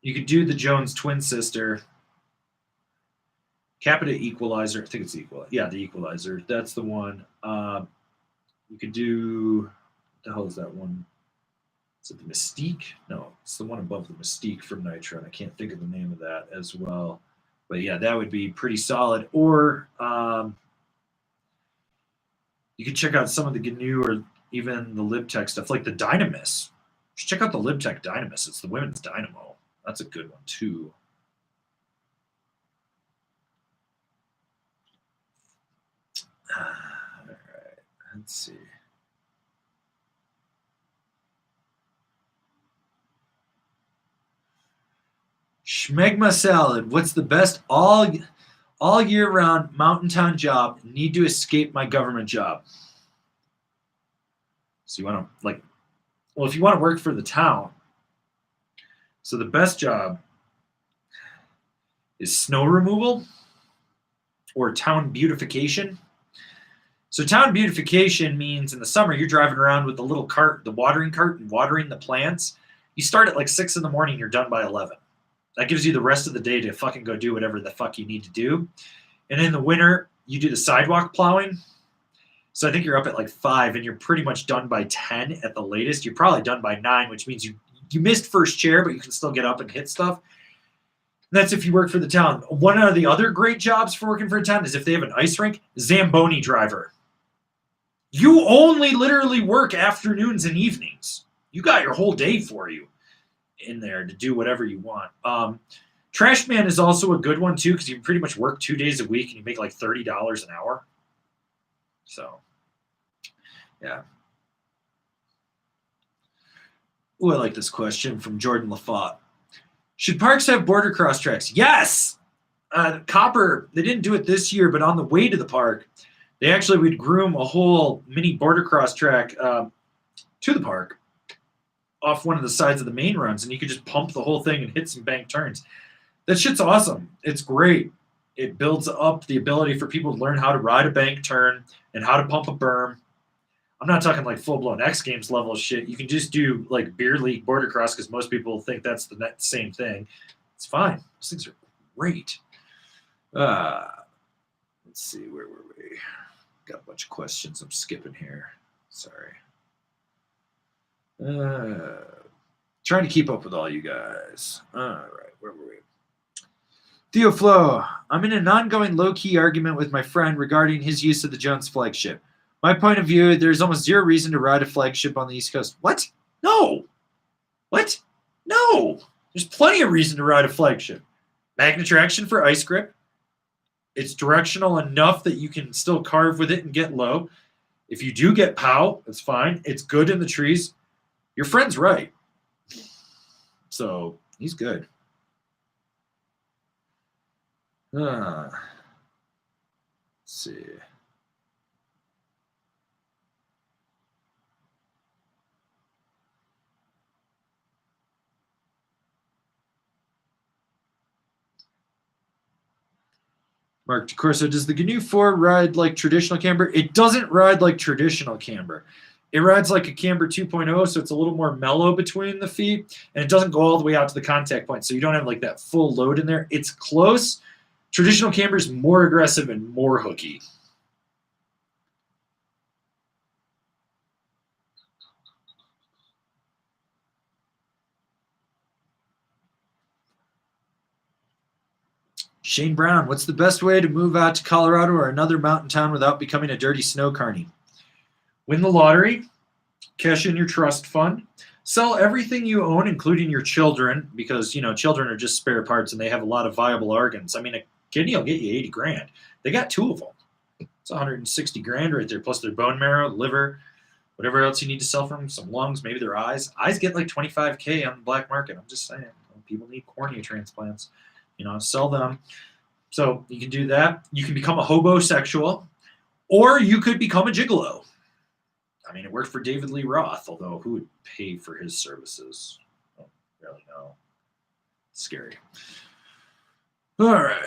You could do the Jones twin sister. Capita Equalizer. I think it's Equalizer. Yeah, the Equalizer. That's the one. You could do. What the hell is that one? Is it the Mystique? No, it's the one above the Mystique from Nitro. I can't think of the name of that as well. But yeah, that would be pretty solid. Or you could check out some of the GNU or even the LibTech stuff, like the Dynamis. Check out the LibTech Dynamis. It's the women's Dynamo. That's a good one too. All right, let's see. Schmegma salad. What's the best all year round mountain town job? Need to escape my government job. So you want to if you want to work for the town. So the best job is snow removal or town beautification. So town beautification means in the summer you're driving around with the little cart, the watering cart, and watering the plants. You start at like 6 in the morning, you're done by 11. That gives you the rest of the day to fucking go do whatever the fuck you need to do. And in the winter, you do the sidewalk plowing. So I think you're up at like 5 and you're pretty much done by 10 at the latest. You're probably done by 9, which means you missed first chair, but you can still get up and hit stuff. And that's if you work for the town. One of the other great jobs for working for a town is if they have an ice rink, Zamboni driver. You only literally work afternoons and evenings. You got your whole day for you in there to do whatever you want. Trash man is also a good one too because you can pretty much work 2 days a week and you make like $30 an hour. So, yeah. Ooh, I like this question from Jordan Lafont. Should parks have border cross tracks? Yes! Copper, they didn't do it this year, but on the way to the park, they actually would groom a whole mini border cross track to the park off one of the sides of the main runs, and you could just pump the whole thing and hit some bank turns. That shit's awesome. It's great. It builds up the ability for people to learn how to ride a bank turn and how to pump a berm. I'm not talking like full-blown X Games level shit. You can just do like beer league border cross because most people think that's the same thing. It's fine. Those things are great. Let's see, where were we? Got a bunch of questions I'm skipping here. Sorry. Trying to keep up with all you guys. All right, where were we? Theo Flo, I'm in an ongoing low-key argument with my friend regarding his use of the Jones flagship. My point of view, there's almost zero reason to ride a flagship on the East Coast. What? No. What? No. There's plenty of reason to ride a flagship. Magnet traction for ice grip. It's directional enough that you can still carve with it and get low. If you do get pow, that's fine. It's good in the trees. Your friend's right. So he's good. Let's see. Mark DeCorso, does the GNU 4 ride like traditional camber? It doesn't ride like traditional camber. It rides like a camber 2.0, so it's a little more mellow between the feet, and it doesn't go all the way out to the contact point, so you don't have like that full load in there. It's close. Traditional camber is more aggressive and more hooky. Shane Brown, what's the best way to move out to Colorado or another mountain town without becoming a dirty snow carny? Win the lottery, cash in your trust fund, sell everything you own, including your children, because, you know, children are just spare parts and they have a lot of viable organs. I mean, a kidney will get you 80 grand. They got 2 of them. It's 160 grand right there, plus their bone marrow, liver, whatever else you need to sell from them, some lungs, maybe their eyes. Eyes get like 25K on the black market. I'm just saying, people need cornea transplants. You know, sell them. So you can do that. You can become a hobosexual, or you could become a gigolo. I mean, it worked for David Lee Roth, although who would pay for his services? I don't really know. It's scary. All right.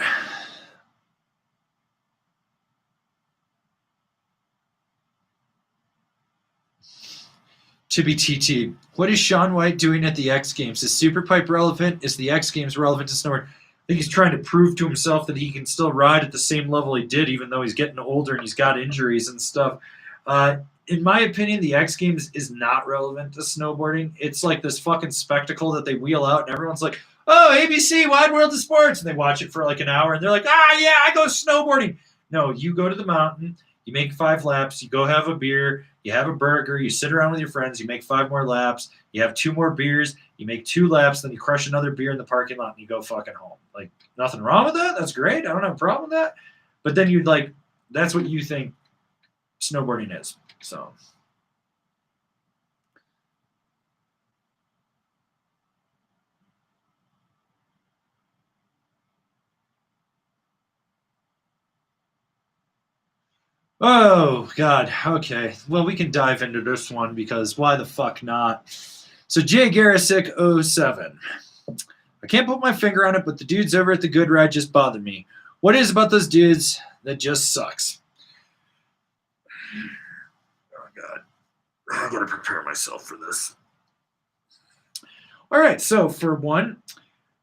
To be TT. What is Shaun White doing at the X Games? Is Superpipe relevant? Is the X Games relevant to snowboard? I think he's trying to prove to himself that he can still ride at the same level he did, even though he's getting older and he's got injuries and stuff. In my opinion, the X Games is not relevant to snowboarding. It's like this fucking spectacle that they wheel out, and everyone's like, oh, ABC, Wide World of Sports. And they watch it for like an hour, and they're like, yeah, I go snowboarding. No, you go to the mountain, you make 5 laps, you go have a beer, you have a burger, you sit around with your friends, you make 5 more laps, you have 2 more beers, you make 2 laps, then you crush another beer in the parking lot, and you go fucking home. Like, nothing wrong with that. That's great. I don't have a problem with that. But then you'd like, that's what you think snowboarding is. So. Oh, God. Okay. Well, we can dive into this one because why the fuck not? So, Jay Garisick 07. I can't put my finger on it, but the dudes over at the Good Ride just bother me. What is about those dudes that just sucks? Oh, God. I gotta prepare myself for this. All right. So, for one,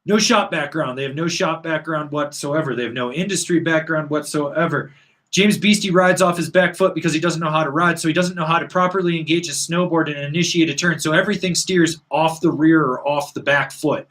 no shop background. They have no shop background whatsoever. They have no industry background whatsoever. James Beastie rides off his back foot because he doesn't know how to ride, so he doesn't know how to properly engage his snowboard and initiate a turn. So everything steers off the rear or off the back foot.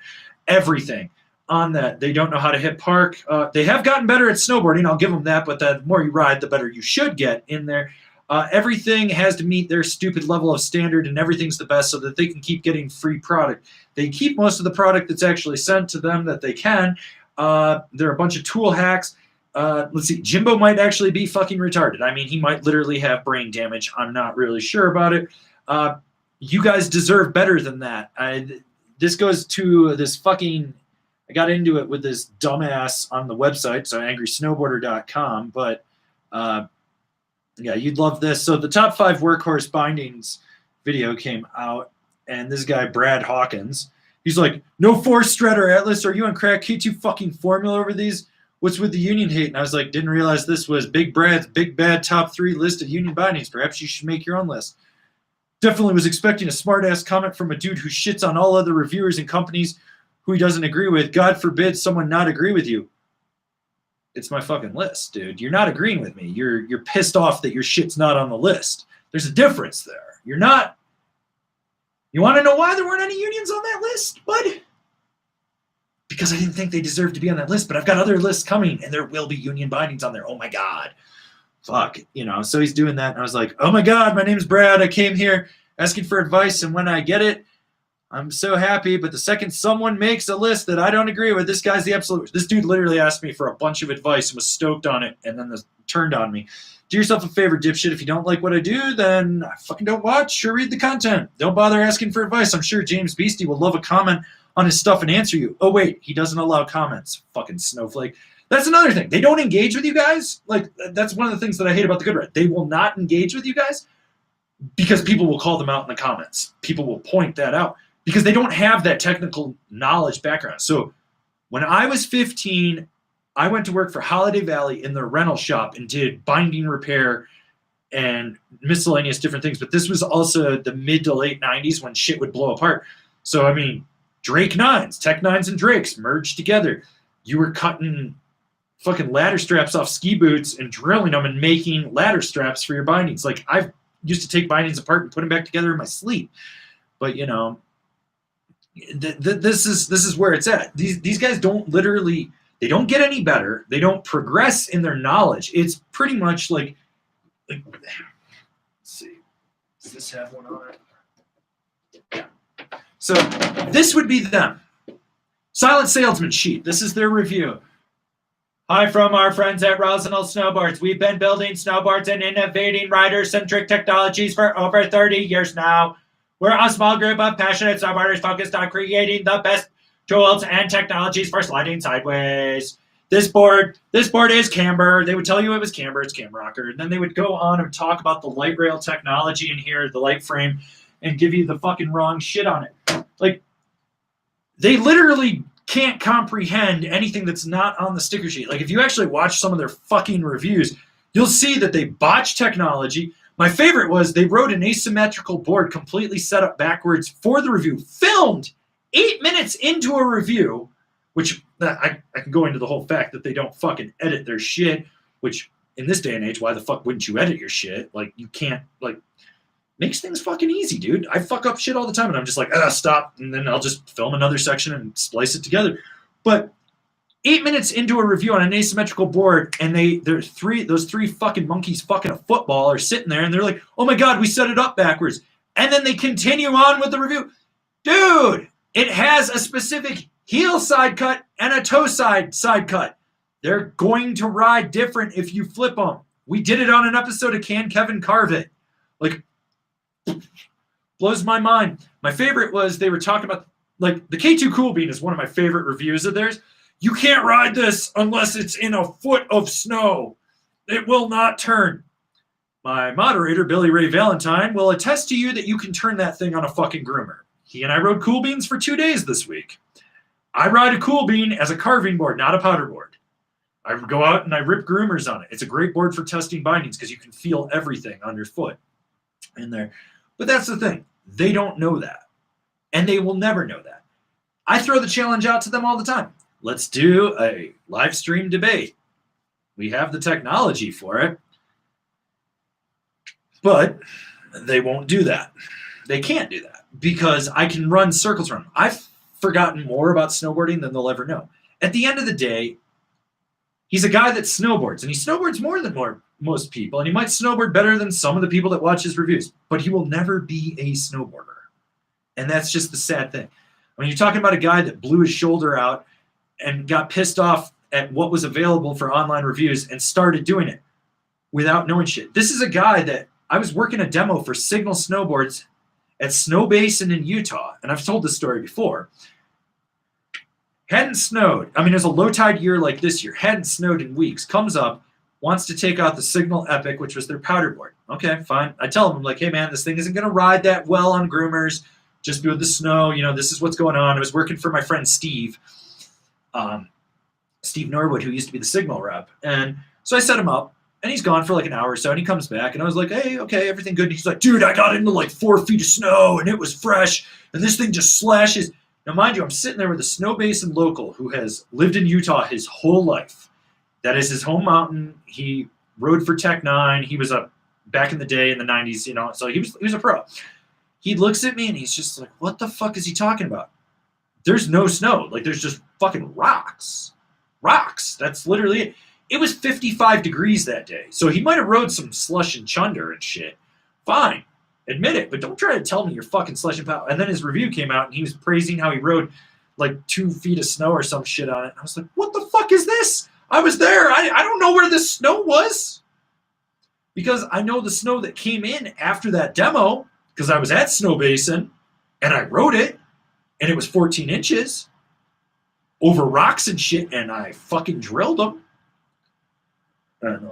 Everything on that. They don't know how to hit park. They have gotten better at snowboarding, I'll give them that, but the more you ride, the better you should get in there. Everything has to meet their stupid level of standard, and everything's the best so that they can keep getting free product. They keep most of the product that's actually sent to them that they can. They're a bunch of tool hacks. Let's see, Jimbo might actually be fucking retarded. I mean, he might literally have brain damage. I'm not really sure about it. You guys deserve better than that. This goes to this fucking, I got into it with this dumbass on the website, so angrysnowboarder.com, but yeah, you'd love this. So the top 5 workhorse bindings video came out, and this guy, Brad Hawkins, he's like, no force Shredder Atlas, are you on crack? K2 fucking formula over these? What's with the union hate? And I was like, didn't realize this was Big Brad's big bad top 3 list of union bindings. Perhaps you should make your own list. Definitely was expecting a smart-ass comment from a dude who shits on all other reviewers and companies who he doesn't agree with. God forbid someone not agree with you. It's my fucking list, dude. You're not agreeing with me. You're pissed off that your shit's not on the list. There's a difference there. You're not. You want to know why there weren't any unions on that list, bud? Because I didn't think they deserved to be on that list, but I've got other lists coming, and there will be union bindings on there. Oh, my God. Fuck. So he's doing that, and I was like, oh, my God, my name's Brad. I came here asking for advice, and when I get it, I'm so happy. But the second someone makes a list that I don't agree with, this guy's the absolute. This dude literally asked me for a bunch of advice and was stoked on it, and then turned on me. Do yourself a favor, dipshit. If you don't like what I do, then fucking don't watch or read the content. Don't bother asking for advice. I'm sure James Beastie will love a comment on his stuff and answer you. Oh, wait, he doesn't allow comments. Fucking snowflake. That's another thing. They don't engage with you guys. Like, that's one of the things that I hate about the Good Ride. They will not engage with you guys because people will call them out in the comments. People will point that out because they don't have that technical knowledge background. So when I was 15, I went to work for Holiday Valley in their rental shop and did binding repair and miscellaneous different things. But this was also the mid to late 90s when shit would blow apart. So, I mean, Drake 9s, Tech 9s and Drakes merged together. You were cutting fucking ladder straps off ski boots and drilling them and making ladder straps for your bindings. Like, I used to take bindings apart and put them back together in my sleep. But, this is where it's at. These guys don't literally, they don't get any better. They don't progress in their knowledge. It's pretty much like let's see. Does this have one on it? Yeah. So this would be them. Silent Salesman Sheet. This is their review. Hi from our friends at Rosenthal Snowboards. We've been building snowboards and innovating rider-centric technologies for over 30 years now. We're a small group of passionate snowboarders focused on creating the best tools and technologies for sliding sideways. This board is camber. They would tell you it was camber. It's cam rocker. And then they would go on and talk about the light rail technology in here, the light frame, and give you the fucking wrong shit on it. Like, they literally can't comprehend anything that's not on the sticker sheet. Like, if you actually watch some of their fucking reviews, you'll see that they botch technology, My favorite was they wrote an asymmetrical board completely set up backwards for the review, filmed 8 minutes into a review, which I can go into the whole fact that they don't fucking edit their shit, which in this day and age, why the fuck wouldn't you edit your shit? Like, you can't, like, makes things fucking easy, dude. I fuck up shit all the time, and I'm just like, stop, and then I'll just film another section and splice it together. But 8 minutes into a review on an asymmetrical board, and those three fucking monkeys fucking a football are sitting there, and they're like, oh my god, we set it up backwards. And then they continue on with the review. Dude, it has a specific heel side cut and a toe side cut. They're going to ride different if you flip them. We did it on an episode of Can Kevin Carve It. Like, blows my mind. My favorite was they were talking about, like, the K2 Cool Bean is one of my favorite reviews of theirs. You can't ride this unless it's in a foot of snow. It will not turn. My moderator, Billy Ray Valentine, will attest to you that you can turn that thing on a fucking groomer. He and I rode Cool Beans for 2 days this week. I ride a Cool Bean as a carving board, not a powder board. I go out and I rip groomers on it. It's a great board for testing bindings because you can feel everything underfoot in there. But that's the thing. They don't know that. And they will never know that. I throw the challenge out to them all the time. Let's do a live stream debate. We have the technology for it. But they won't do that. They can't do that because I can run circles around them. I've forgotten more about snowboarding than they'll ever know. At the end of the day, he's a guy that snowboards, and he snowboards more than most people, and he might snowboard better than some of the people that watch his reviews, but he will never be a snowboarder. And that's just the sad thing. I mean, you're talking about a guy that blew his shoulder out and got pissed off at what was available for online reviews and started doing it without knowing shit. This is a guy that I was working a demo for Signal Snowboards at Snow Basin in Utah, and I've told this story before. Hadn't snowed. I mean, it was a low tide year like this year. Hadn't snowed in weeks. Comes up, wants to take out the Signal Epic, which was their powder board. Okay, fine. I tell him, I'm like, hey man, this thing isn't going to ride that well on groomers. Just with the snow, this is what's going on. I was working for my friend Steve Norwood, who used to be the Signal rep. And so I set him up, and he's gone for like an hour or so, and he comes back, and I was like, hey, okay, everything good? And he's like, dude, I got into like 4 feet of snow, and it was fresh, and this thing just slashes. Now, mind you, I'm sitting there with a Snow Basin local who has lived in Utah his whole life. That is his home mountain. He rode for Tech 9. He was back in the day in the 90s, so he was a pro. He looks at me, and he's just like, what the fuck is he talking about? There's no snow. Like, there's just fucking rocks. Rocks. That's literally it. It was 55 degrees that day. So he might have rode some slush and chunder and shit. Fine. Admit it. But don't try to tell me you're fucking slush and pow. And then his review came out, and he was praising how he rode like 2 feet of snow or some shit on it. And I was like, what the fuck is this? I was there. I don't know where this snow was. Because I know the snow that came in after that demo, because I was at Snow Basin, and I rode it, and it was 14 inches over rocks and shit, and I fucking drilled them. And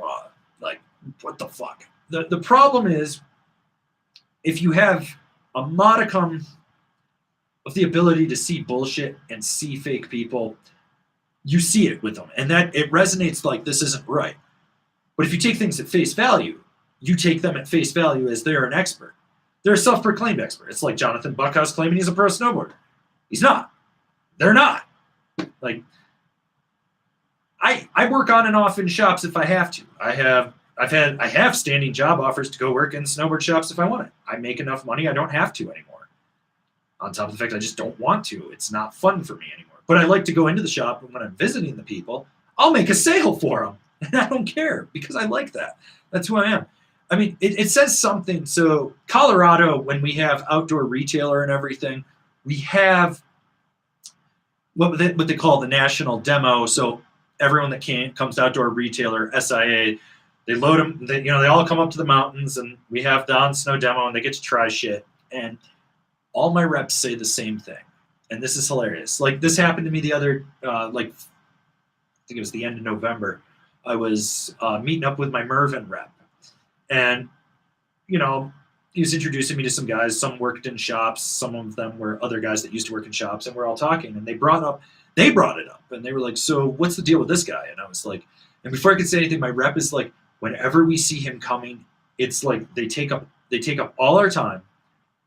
like, what the fuck? The problem is, if you have a modicum of the ability to see bullshit and see fake people, you see it with them, and that it resonates like this isn't right. But if you take things at face value, you take them at face value as they're an expert. They're a self-proclaimed expert. It's like Jonathan Buckhouse claiming he's a pro snowboarder. He's not. They're not. Like, I work on and off in shops if I have to. I have standing job offers to go work in snowboard shops if I want it. I make enough money, I don't have to anymore. On top of the fact I just don't want to. It's not fun for me anymore. But I like to go into the shop, and when I'm visiting the people, I'll make a sale for them. And I don't care because I like that. That's who I am. I mean, it says something. So Colorado, when we have outdoor retailer and everything, we have what they call the national demo. So everyone that comes to outdoor retailer, SIA, they load them. They all come up to the mountains, and we have the on snow demo, and they get to try shit. And all my reps say the same thing, and this is hilarious. Like, this happened to me the other, I think it was the end of November. I was meeting up with my Mervyn rep, and he was introducing me to some guys. Some worked in shops. Some of them were other guys that used to work in shops, and we're all talking. And they brought it up, and they were like, "So what's the deal with this guy?" And I was like, and before I could say anything, my rep is like, "Whenever we see him coming, it's like they take up all our time.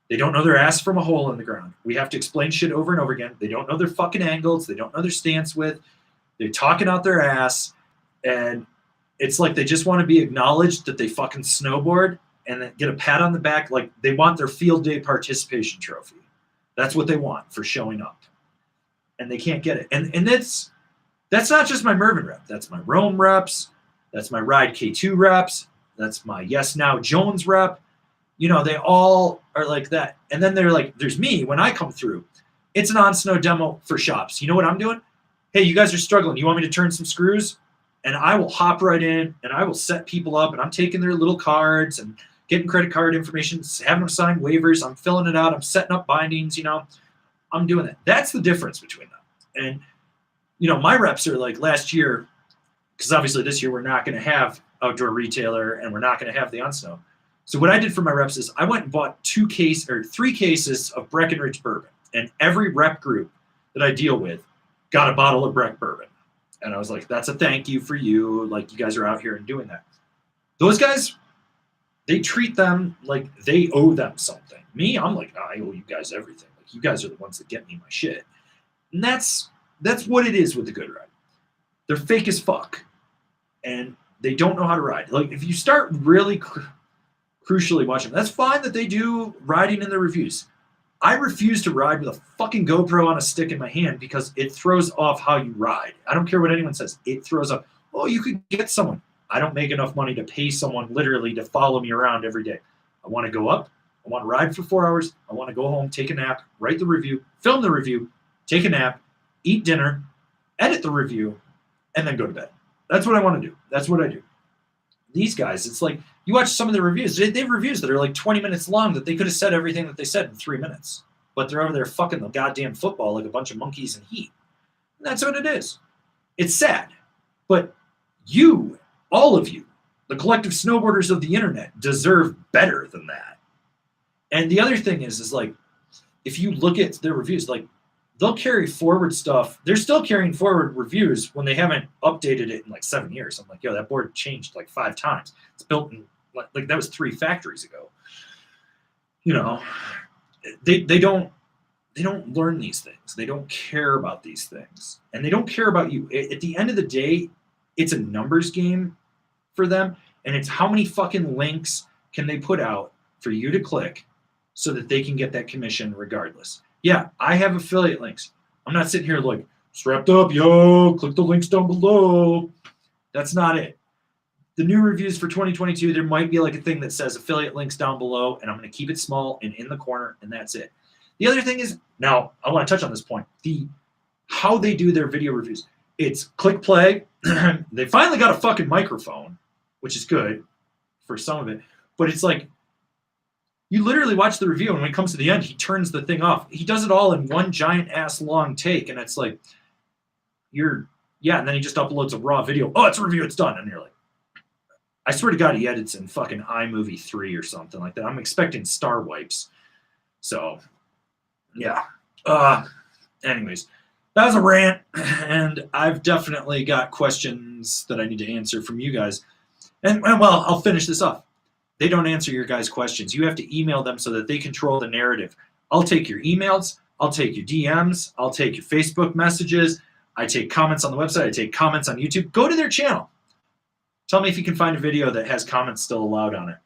They don't know their ass from a hole in the ground. We have to explain shit over and over again. They don't know their fucking angles. They don't know their stance width. They're talking out their ass, and it's like they just want to be acknowledged that they fucking snowboard and then get a pat on the back. Like they want their field day participation trophy. That's what they want for showing up, and they can't get it. And that's not just my Mervyn rep. That's my Rome reps. That's my Ride K2 reps. That's my Yes Now Jones rep. You know, they all are like that. And then they're like, there's me when I come through. It's an on-snow demo for shops. You know what I'm doing? Hey, you guys are struggling. You want me to turn some screws? And I will hop right in and I will set people up, and I'm taking their little cards and getting credit card information, having them sign waivers. I'm filling it out. I'm setting up bindings, you know. I'm doing that. That's the difference between them. And, you know, my reps are like last year, because obviously this year we're not going to have Outdoor Retailer and we're not going to have the on-snow. So what I did for my reps is I went and bought 3 cases of Breckenridge bourbon, and every rep group that I deal with got a bottle of Breck bourbon. And I was like, that's a thank you for you. Like, you guys are out here and doing that. Those guys, they treat them like they owe them something. Me, I'm like, I owe you guys everything. Like, you guys are the ones that get me my shit. And that's what it is with the good ride. They're fake as fuck. And they don't know how to ride. Like, if you start really crucially watching, that's fine that they do riding in their reviews. I refuse to ride with a fucking GoPro on a stick in my hand because it throws off how you ride. I don't care what anyone says. It throws off. Oh, you could get someone. I don't make enough money to pay someone literally to follow me around every day. I want to go up. I want to ride for 4 hours. I want to go home, take a nap, write the review, film the review, take a nap, eat dinner, edit the review, and then go to bed. That's what I want to do. That's what I do. These guys, it's like, you watch some of the reviews. They have reviews that are like 20 minutes long that they could have said everything that they said in 3 minutes. But they're over there fucking the goddamn football like a bunch of monkeys in heat. And that's what it is. It's sad. But you, all of you, the collective snowboarders of the internet, deserve better than that. And the other thing is like, if you look at their reviews, like, they'll carry forward stuff. They're still carrying forward reviews when they haven't updated it in like 7 years. I'm like, yo, that board changed like 5 times. It's built in like that was 3 factories ago. You know, they don't learn these things. They don't care about these things, and they don't care about you. At the end of the day, it's a numbers game for them, and it's how many fucking links can they put out for you to click so that they can get that commission regardless. Yeah, I have affiliate links. I'm not sitting here like, strapped up, yo, click the links down below. That's not it. The new reviews for 2022, there might be like a thing that says affiliate links down below, and I'm going to keep it small and in the corner, and that's it. The other thing is, now I want to touch on this point, how they do their video reviews. It's click play. They finally got a fucking microphone, which is good for some of it, but it's like, you literally watch the review, and when it comes to the end, he turns the thing off. He does it all in one giant ass long take, and it's like, and then he just uploads a raw video. Oh, it's a review, it's done. And you're like, I swear to God, he edits in fucking iMovie 3 or something like that. I'm expecting star wipes. So, yeah. Anyways, that was a rant, and I've definitely got questions that I need to answer from you guys. And well, I'll finish this off. They don't answer your guys' questions. You have to email them so that they control the narrative. I'll take your emails. I'll take your DMs. I'll take your Facebook messages. I take comments on the website. I take comments on YouTube. Go to their channel. Tell me if you can find a video that has comments still allowed on it.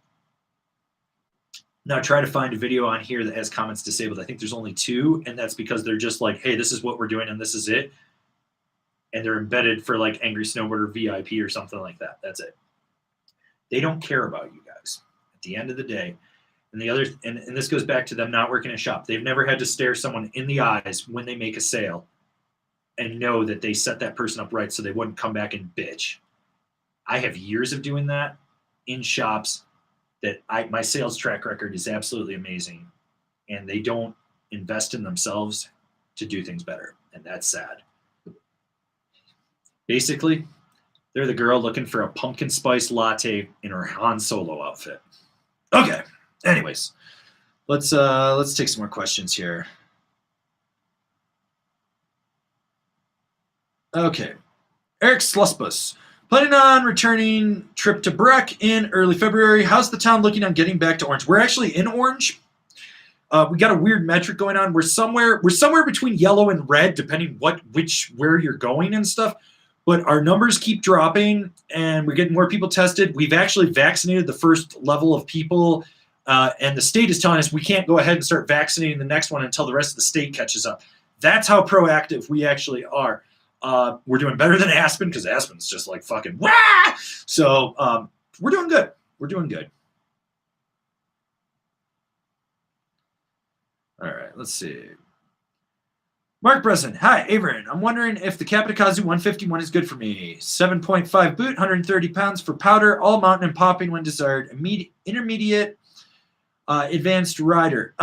Now try to find a video on here that has comments disabled. I think there's only 2, and that's because they're just like, hey, this is what we're doing and this is it. And they're embedded for like Angry Snowboarder VIP or something like that. That's it. They don't care about you guys at the end of the day. And this goes back to them not working a shop. They've never had to stare someone in the eyes when they make a sale and know that they set that person up right so they wouldn't come back and bitch. I have years of doing that in shops that my sales track record is absolutely amazing, and they don't invest in themselves to do things better, and that's sad. Basically, they're the girl looking for a pumpkin spice latte in her Han Solo outfit. Okay. Anyways, let's take some more questions here. Okay. Eric Sluspus. Planning on returning trip to Breck in early February. How's the town looking on getting back to orange? We're actually in orange. We got a weird metric going on. We're somewhere between yellow and red, depending where you're going and stuff. But our numbers keep dropping, and we're getting more people tested. We've actually vaccinated the first level of people, and the state is telling us we can't go ahead and start vaccinating the next one until the rest of the state catches up. That's how proactive we actually are. We're doing better than Aspen because Aspen's just like fucking wah! So we're doing good. We're doing good. All right, let's see. Mark Bresson. Hi, Avran. I'm wondering if the Kapitakazu 151 is good for me. 7.5 boot, 130 pounds for powder, all mountain and popping when desired. Intermediate advanced rider.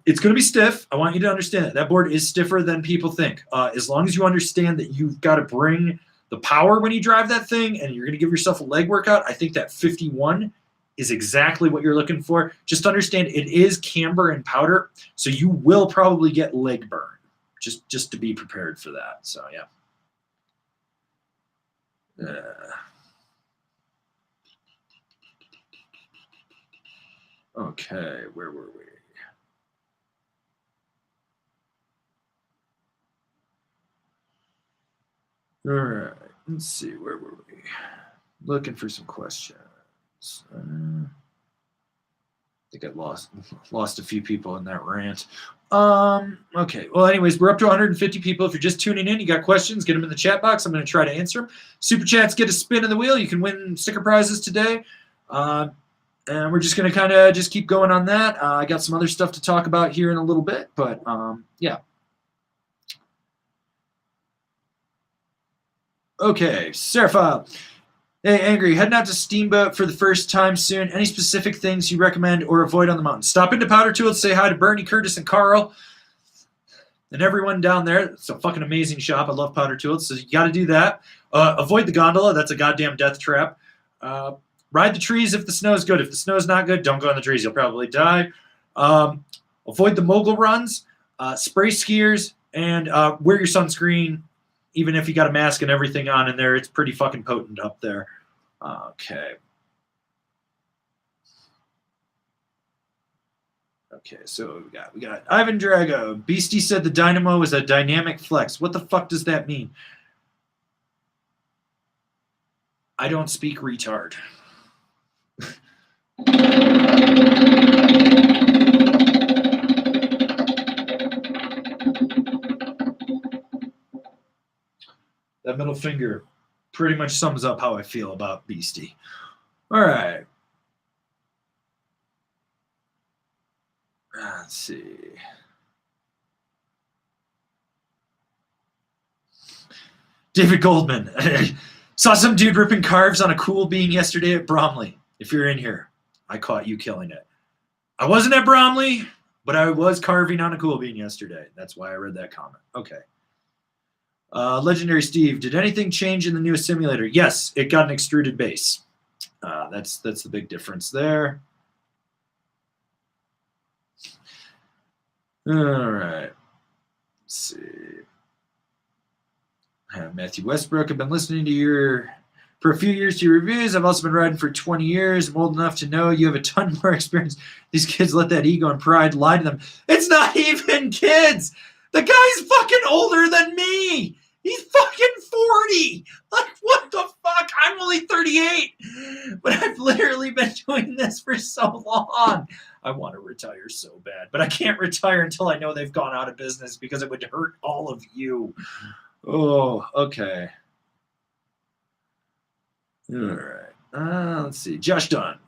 It's going to be stiff. I want you to understand that. That board is stiffer than people think. As long as you understand that you've got to bring the power when you drive that thing and you're going to give yourself a leg workout, I think that 51 is exactly what you're looking for. Just understand it is camber and powder, so you will probably get leg burn. Just to be prepared for that. So, yeah. Okay, where were we? All right, let's see. Where were we? Looking for some questions. I think I lost a few people in that rant. Okay. Well, anyways, we're up to 150 people. If you're just tuning in, you got questions, get them in the chat box. I'm going to try to answer them. Super chats, get a spin of the wheel. You can win sticker prizes today. And we're just going to kind of just keep going on that. I got some other stuff to talk about here in a little bit, but yeah. Okay, Serapha. Hey, Angry, heading out to Steamboat for the first time soon. Any specific things you recommend or avoid on the mountain? Stop into Powder Tools, say hi to Bernie, Curtis, and Carl, and everyone down there. It's a fucking amazing shop. I love Powder Tools, so you got to do that. Avoid the gondola. That's a goddamn death trap. Ride the trees if the snow is good. If the snow is not good, don't go on the trees. You'll probably die. Avoid the mogul runs. Spray skiers, and wear your sunscreen. Even if you got a mask and everything on in there, it's pretty fucking potent up there. Okay. Okay, so we got Ivan Drago. Beastie said the Dynamo is a dynamic flex. What the fuck does that mean? I don't speak retard. That middle finger pretty much sums up how I feel about Beastie. All right. Let's see. David Goldman. Saw some dude ripping carves on a cool bean yesterday at Bromley. If you're in here, I caught you killing it. I wasn't at Bromley, but I was carving on a cool bean yesterday. That's why I read that comment. Okay. Legendary Steve, did anything change in the newest simulator? Yes, it got an extruded base. That's the big difference there. All right. Let's see. Matthew Westbrook, I've been listening to for a few years to your reviews. I've also been riding for 20 years. I'm old enough to know you have a ton more experience. These kids let that ego and pride lie to them. It's not even kids. The guy's fucking older than me. He's fucking 40. Like, what the fuck? I'm only 38. But I've literally been doing this for so long. I want to retire so bad. But I can't retire until I know they've gone out of business because it would hurt all of you. Oh, okay. All right. Let's see. Josh Dunn.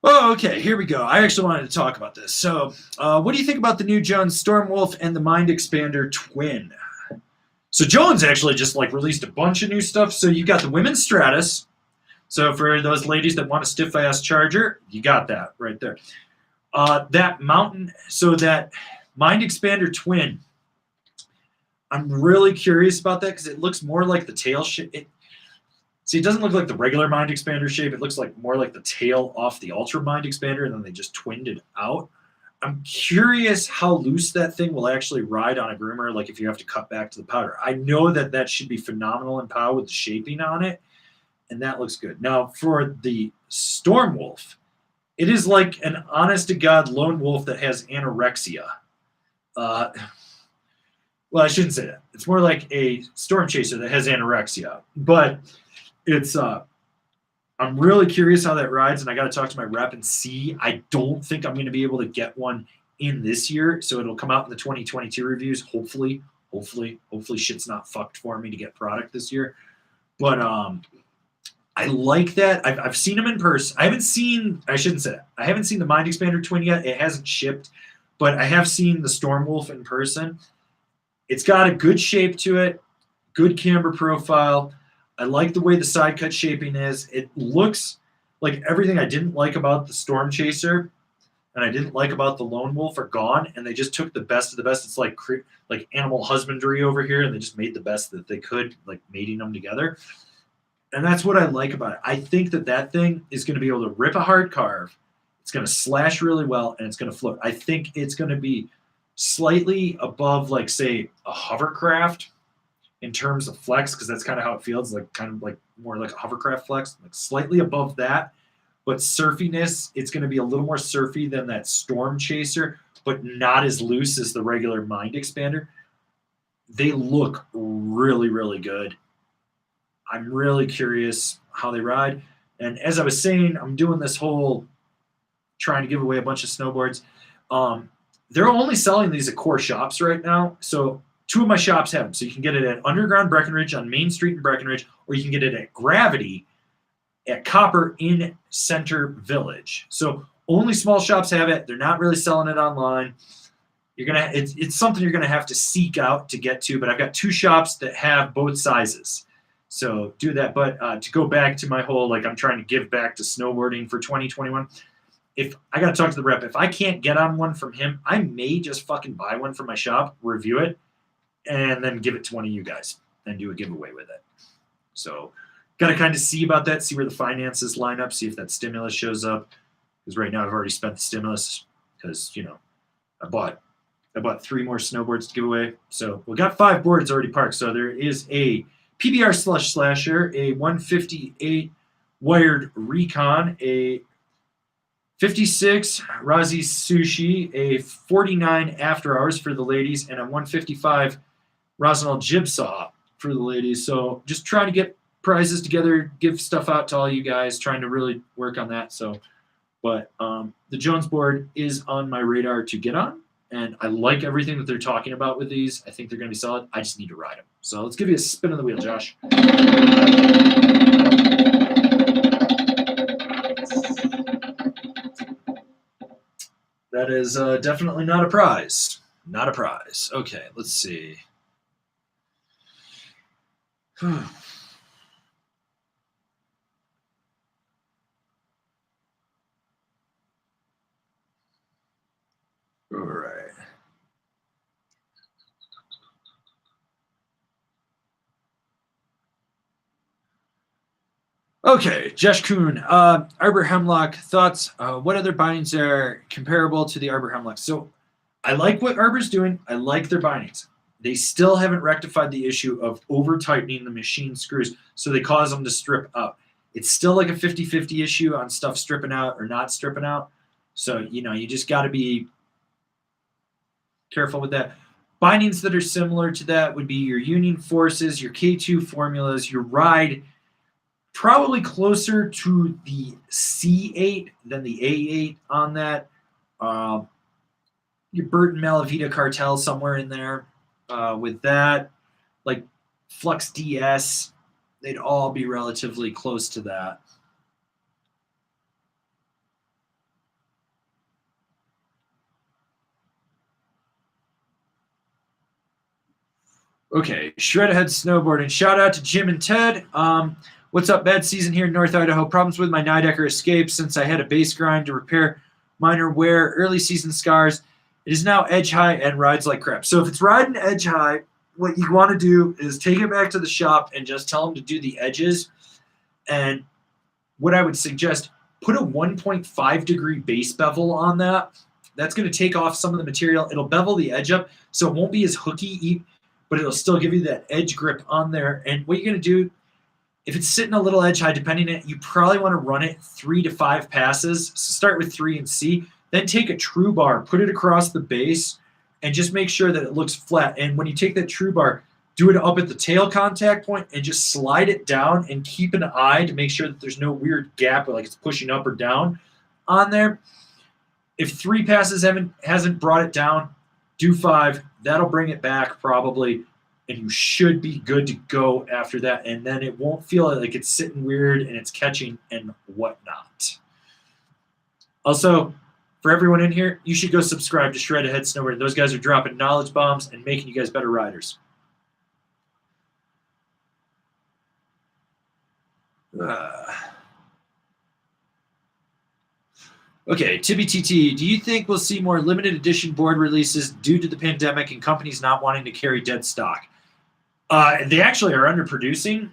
Oh, okay. Here we go. I actually wanted to talk about this. So, what do you think about the new Jones Stormwolf and the Mind Expander Twin? So Jones actually just released a bunch of new stuff. So you got the women's Stratus. So for those ladies that want a stiff ass charger, you got that right there. That mountain, so that Mind Expander Twin, I'm really curious about that because it looks more like the tail shape. See, it doesn't look like the regular Mind Expander shape. It looks more like the tail off the Ultra Mind Expander, and then they just twinned it out. I'm curious how loose that thing will actually ride on a groomer, like if you have to cut back to the powder. I know that that should be phenomenal in POW with the shaping on it, and that looks good. Now, for the Storm Wolf, it is like an honest-to-God lone wolf that has anorexia. Uh, well, I shouldn't say that. It's more like a storm chaser that has anorexia. But it's I'm really curious how that rides, and I got to talk to my rep and see. I don't think I'm going to be able to get one in this year, so it'll come out in the 2022 reviews. Hopefully shit's not fucked for me to get product this year. But I like that. I've seen them in person. I haven't seen the Mind Expander Twin yet. It hasn't shipped, but I have seen the Storm Wolf in person. It's got a good shape to it, good camber profile. I like the way the side cut shaping is. It looks like everything I didn't like about the Storm Chaser and I didn't like about the Lone Wolf are gone, and they just took the best of the best. It's like animal husbandry over here, and they just made the best that they could, like mating them together. And that's what I like about it. I think that thing is going to be able to rip a hard carve. It's going to slash really well, and it's going to float. I think it's going to be slightly above, like, say, a hovercraft in terms of flex, because that's kind of how it feels, like kind of like more like a hovercraft flex, like slightly above that. But surfiness, it's going to be a little more surfy than that Storm Chaser, but not as loose as the regular Mind Expander. They look really, really good. I'm really curious how they ride. And as I was saying, I'm doing this whole trying to give away a bunch of snowboards. They're only selling these at core shops right now. So 2 of my shops have them. So you can get it at Underground Breckenridge on Main Street in Breckenridge, or you can get it at Gravity at Copper in Center Village. So only small shops have it. They're not really selling it online. It's something you're gonna have to seek out to get to. But I've got 2 shops that have both sizes. So do that. But to go back to my whole, like, I'm trying to give back to snowboarding for 2021. If I got to talk to the rep, if I can't get on one from him, I may just fucking buy one from my shop, review it, and then give it to one of you guys and do a giveaway with it. So got to kind of see about that, see where the finances line up, see if that stimulus shows up. Because right now I've already spent the stimulus because, I bought 3 more snowboards to give away. So we got 5 boards already parked. So there is a PBR Slush Slasher, a 158 wired Recon, a 56 Razi Sushi, a 49 After Hours for the ladies, and a 155 Rosinal Jigsaw for the ladies. So just trying to get prizes together, give stuff out to all you guys, trying to really work on that. So, but the Jones board is on my radar to get on, and I like everything that they're talking about with these. I think they're going to be solid. I just need to ride them. So let's give you a spin of the wheel, Josh. That is definitely not a prize. Not a prize. Okay, let's see. All right. Okay, Jesh Kuhn, Arbor Hemlock thoughts. What other bindings are comparable to the Arbor Hemlock? So I like what Arbor's doing. I like their bindings. They still haven't rectified the issue of over tightening the machine screws, so they cause them to strip out. It's still like a 50-50 issue on stuff stripping out or not stripping out. So, you just got to be careful with that. Bindings that are similar to that would be your Union Forces, your K2 formulas, your Ride, probably closer to the C8 than the A8 on that. Your Burton Malavita Cartel somewhere in there with that. Like Flux DS, they'd all be relatively close to that. Okay, Shredhead Snowboarding. Shout out to Jim and Ted. What's up? Bad season here in North Idaho. Problems with my Nidecker escape since I had a base grind to repair minor wear, early season scars. It is now edge high and rides like crap. So if it's riding edge high, what you want to do is take it back to the shop and just tell them to do the edges. And what I would suggest, put a 1.5 degree base bevel on that That's going to take off some of the material. It'll bevel the edge up, so it won't be as hooky, but it'll still give you that edge grip on there. And what you're going to do, if it's sitting a little edge high, depending on it, you probably want to run it 3 to 5 passes. So start with 3 and see. Then take a true bar, put it across the base, and just make sure that it looks flat. And when you take that true bar, do it up at the tail contact point and just slide it down and keep an eye to make sure that there's no weird gap, like it's pushing up or down on there. If 3 passes hasn't brought it down, do 5. That'll bring it back probably, and you should be good to go after that. And then it won't feel like it's sitting weird and it's catching and whatnot. Also, for everyone in here, you should go subscribe to Shred Ahead Snowboard. Those guys are dropping knowledge bombs and making you guys better riders. Okay, Tibby TT, do you think we'll see more limited edition board releases due to the pandemic and companies not wanting to carry dead stock? They actually are underproducing,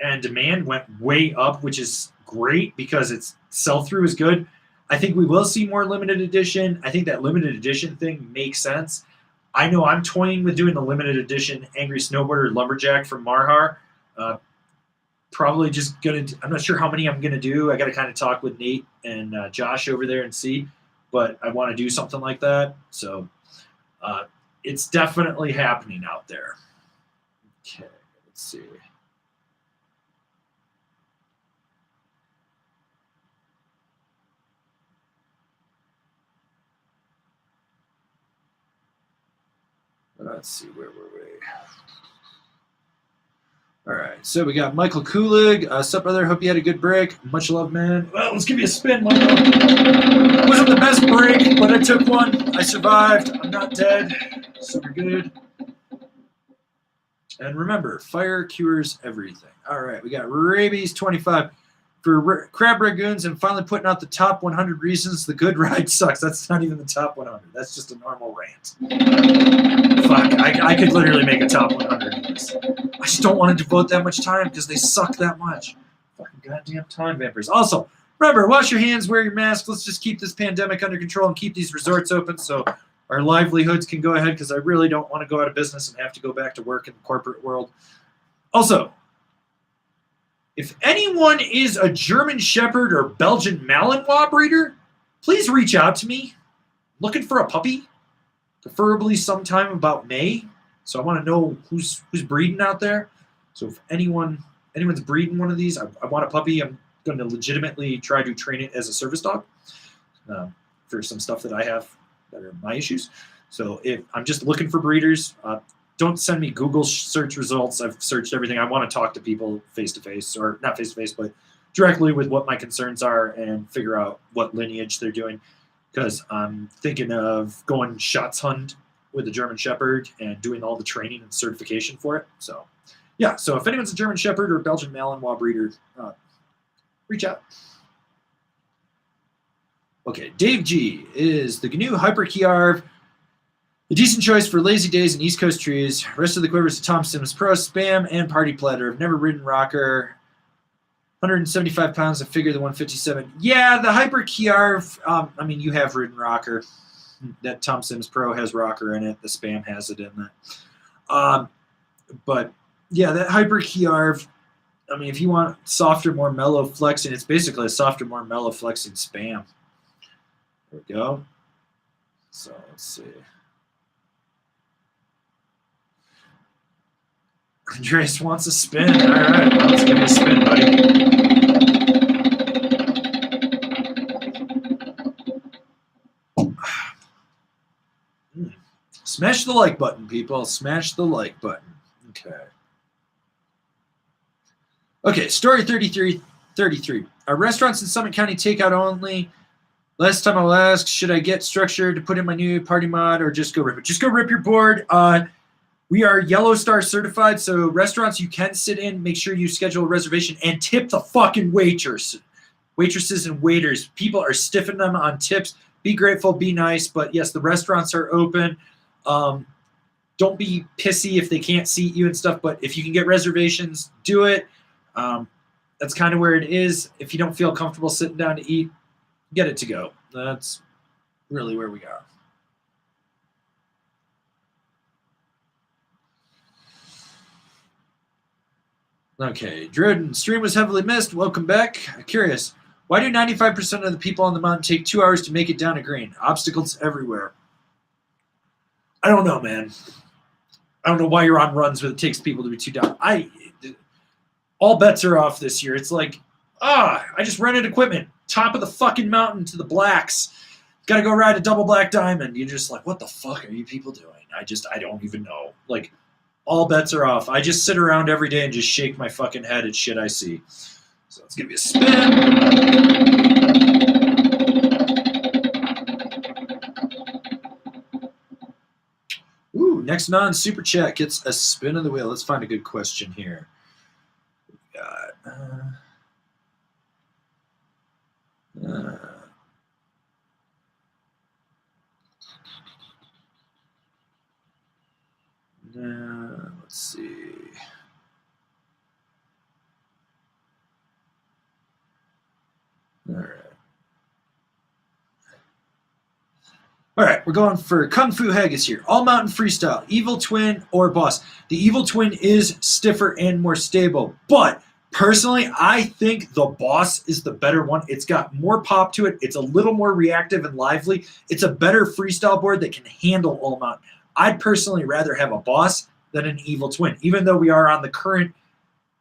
and demand went way up, which is great because its sell-through is good. I think we will see more limited edition. I think that limited edition thing makes sense. I know I'm toying with doing the limited edition Angry Snowboarder Lumberjack from Marhar. Probably just going to – I'm not sure how many I'm going to do. I got to kind of talk with Nate and Josh over there and see. But I want to do something like that. So it's definitely happening out there. Okay, let's see. Let's see, where were we? All right, so we got Michael Kulig. Sup, brother? Hope you had a good break. Much love, man. Well, let's give you a spin, Michael. It wasn't the best break, but I took one. I survived. I'm not dead. Super good. And remember, fire cures everything. All right, we got Rabies 25 for Crab Ragoons and finally putting out the top 100 reasons the good ride sucks. That's not even the top 100. That's just a normal rant. Fuck, I could literally make a top 100 of this. I just don't want to devote that much time because they suck that much. Fucking goddamn time vampires. Also, remember, wash your hands, wear your mask. Let's just keep this pandemic under control and keep these resorts open so our livelihoods can go ahead because I really don't want to go out of business and have to go back to work in the corporate world. Also, if anyone is a German Shepherd or Belgian Malinois breeder, please reach out to me. Looking for a puppy, preferably sometime about May. So I want to know who's breeding out there. So if anyone's breeding one of these, I want a puppy. I'm going to legitimately try to train it as a service dog for some stuff that I have that are my issues. So if I'm just looking for breeders, don't send me Google search results. I've searched everything. I want to talk to people face-to-face, or not face-to-face, but directly with what my concerns are and figure out what lineage they're doing. Because I'm thinking of going shots hunt with the German Shepherd and doing all the training and certification for it. So, yeah. So if anyone's a German Shepherd or Belgian Malinois breeder, reach out. Okay, Dave G. Is the GNU Hyper Kiarv a decent choice for lazy days and East Coast trees? Rest of the quivers to Tom Sims Pro, Spam, and Party Platter. I've never ridden Rocker. 175 pounds, I figure the 157. Yeah, the Hyper Kiarv, I mean, you have ridden Rocker. That Tom Sims Pro has Rocker in it. The Spam has it in that. But, yeah, that Hyper Kiarv, I mean, if you want softer, more mellow flexing, it's basically a softer, more mellow flexing Spam. There we go. So, let's see. Andreas wants a spin. All right, well, let's give you a spin, buddy. Smash the like button, people. Smash the like button. Okay. Okay, story 33. Our restaurants in Summit County takeout only. Last time I'll ask, should I get structure to put in my new party mod or just go rip it? Just go rip your board. We are Yellow Star certified, so restaurants you can sit in, make sure you schedule a reservation and tip the fucking waitresses and waiters. People are stiffing them on tips. Be grateful, be nice, but yes, the restaurants are open. Don't be pissy if they can't seat you and stuff, but if you can get reservations, do it. That's kind of where it is. If you don't feel comfortable sitting down to eat, get it to go. That's really where we are. Okay, Druid stream was heavily missed. Welcome back. Curious, why do 95% of the people on the mountain take 2 hours to make it down to green? Obstacles everywhere. I don't know, man. I don't know why you're on runs, but it takes people to be too down. All bets are off this year. It's like, I just rented equipment. Top of the fucking mountain to the blacks. Got to go ride a double black diamond. You're just like, what the fuck are you people doing? I don't even know. Like, all bets are off. I just sit around every day and just shake my fucking head at shit I see. So let's give you a spin. Ooh, next non-super chat gets a spin of the wheel. Let's find a good question here. We got... let's see. All right, we're going for Kung Fu Haggis here. All mountain freestyle, Evil Twin or Boss. The Evil Twin is stiffer and more stable, but personally, I think the Boss is the better one. It's got more pop to it. It's a little more reactive and lively. It's a better freestyle board that can handle all mountain. I'd personally rather have a Boss than an Evil Twin, even though we are on the current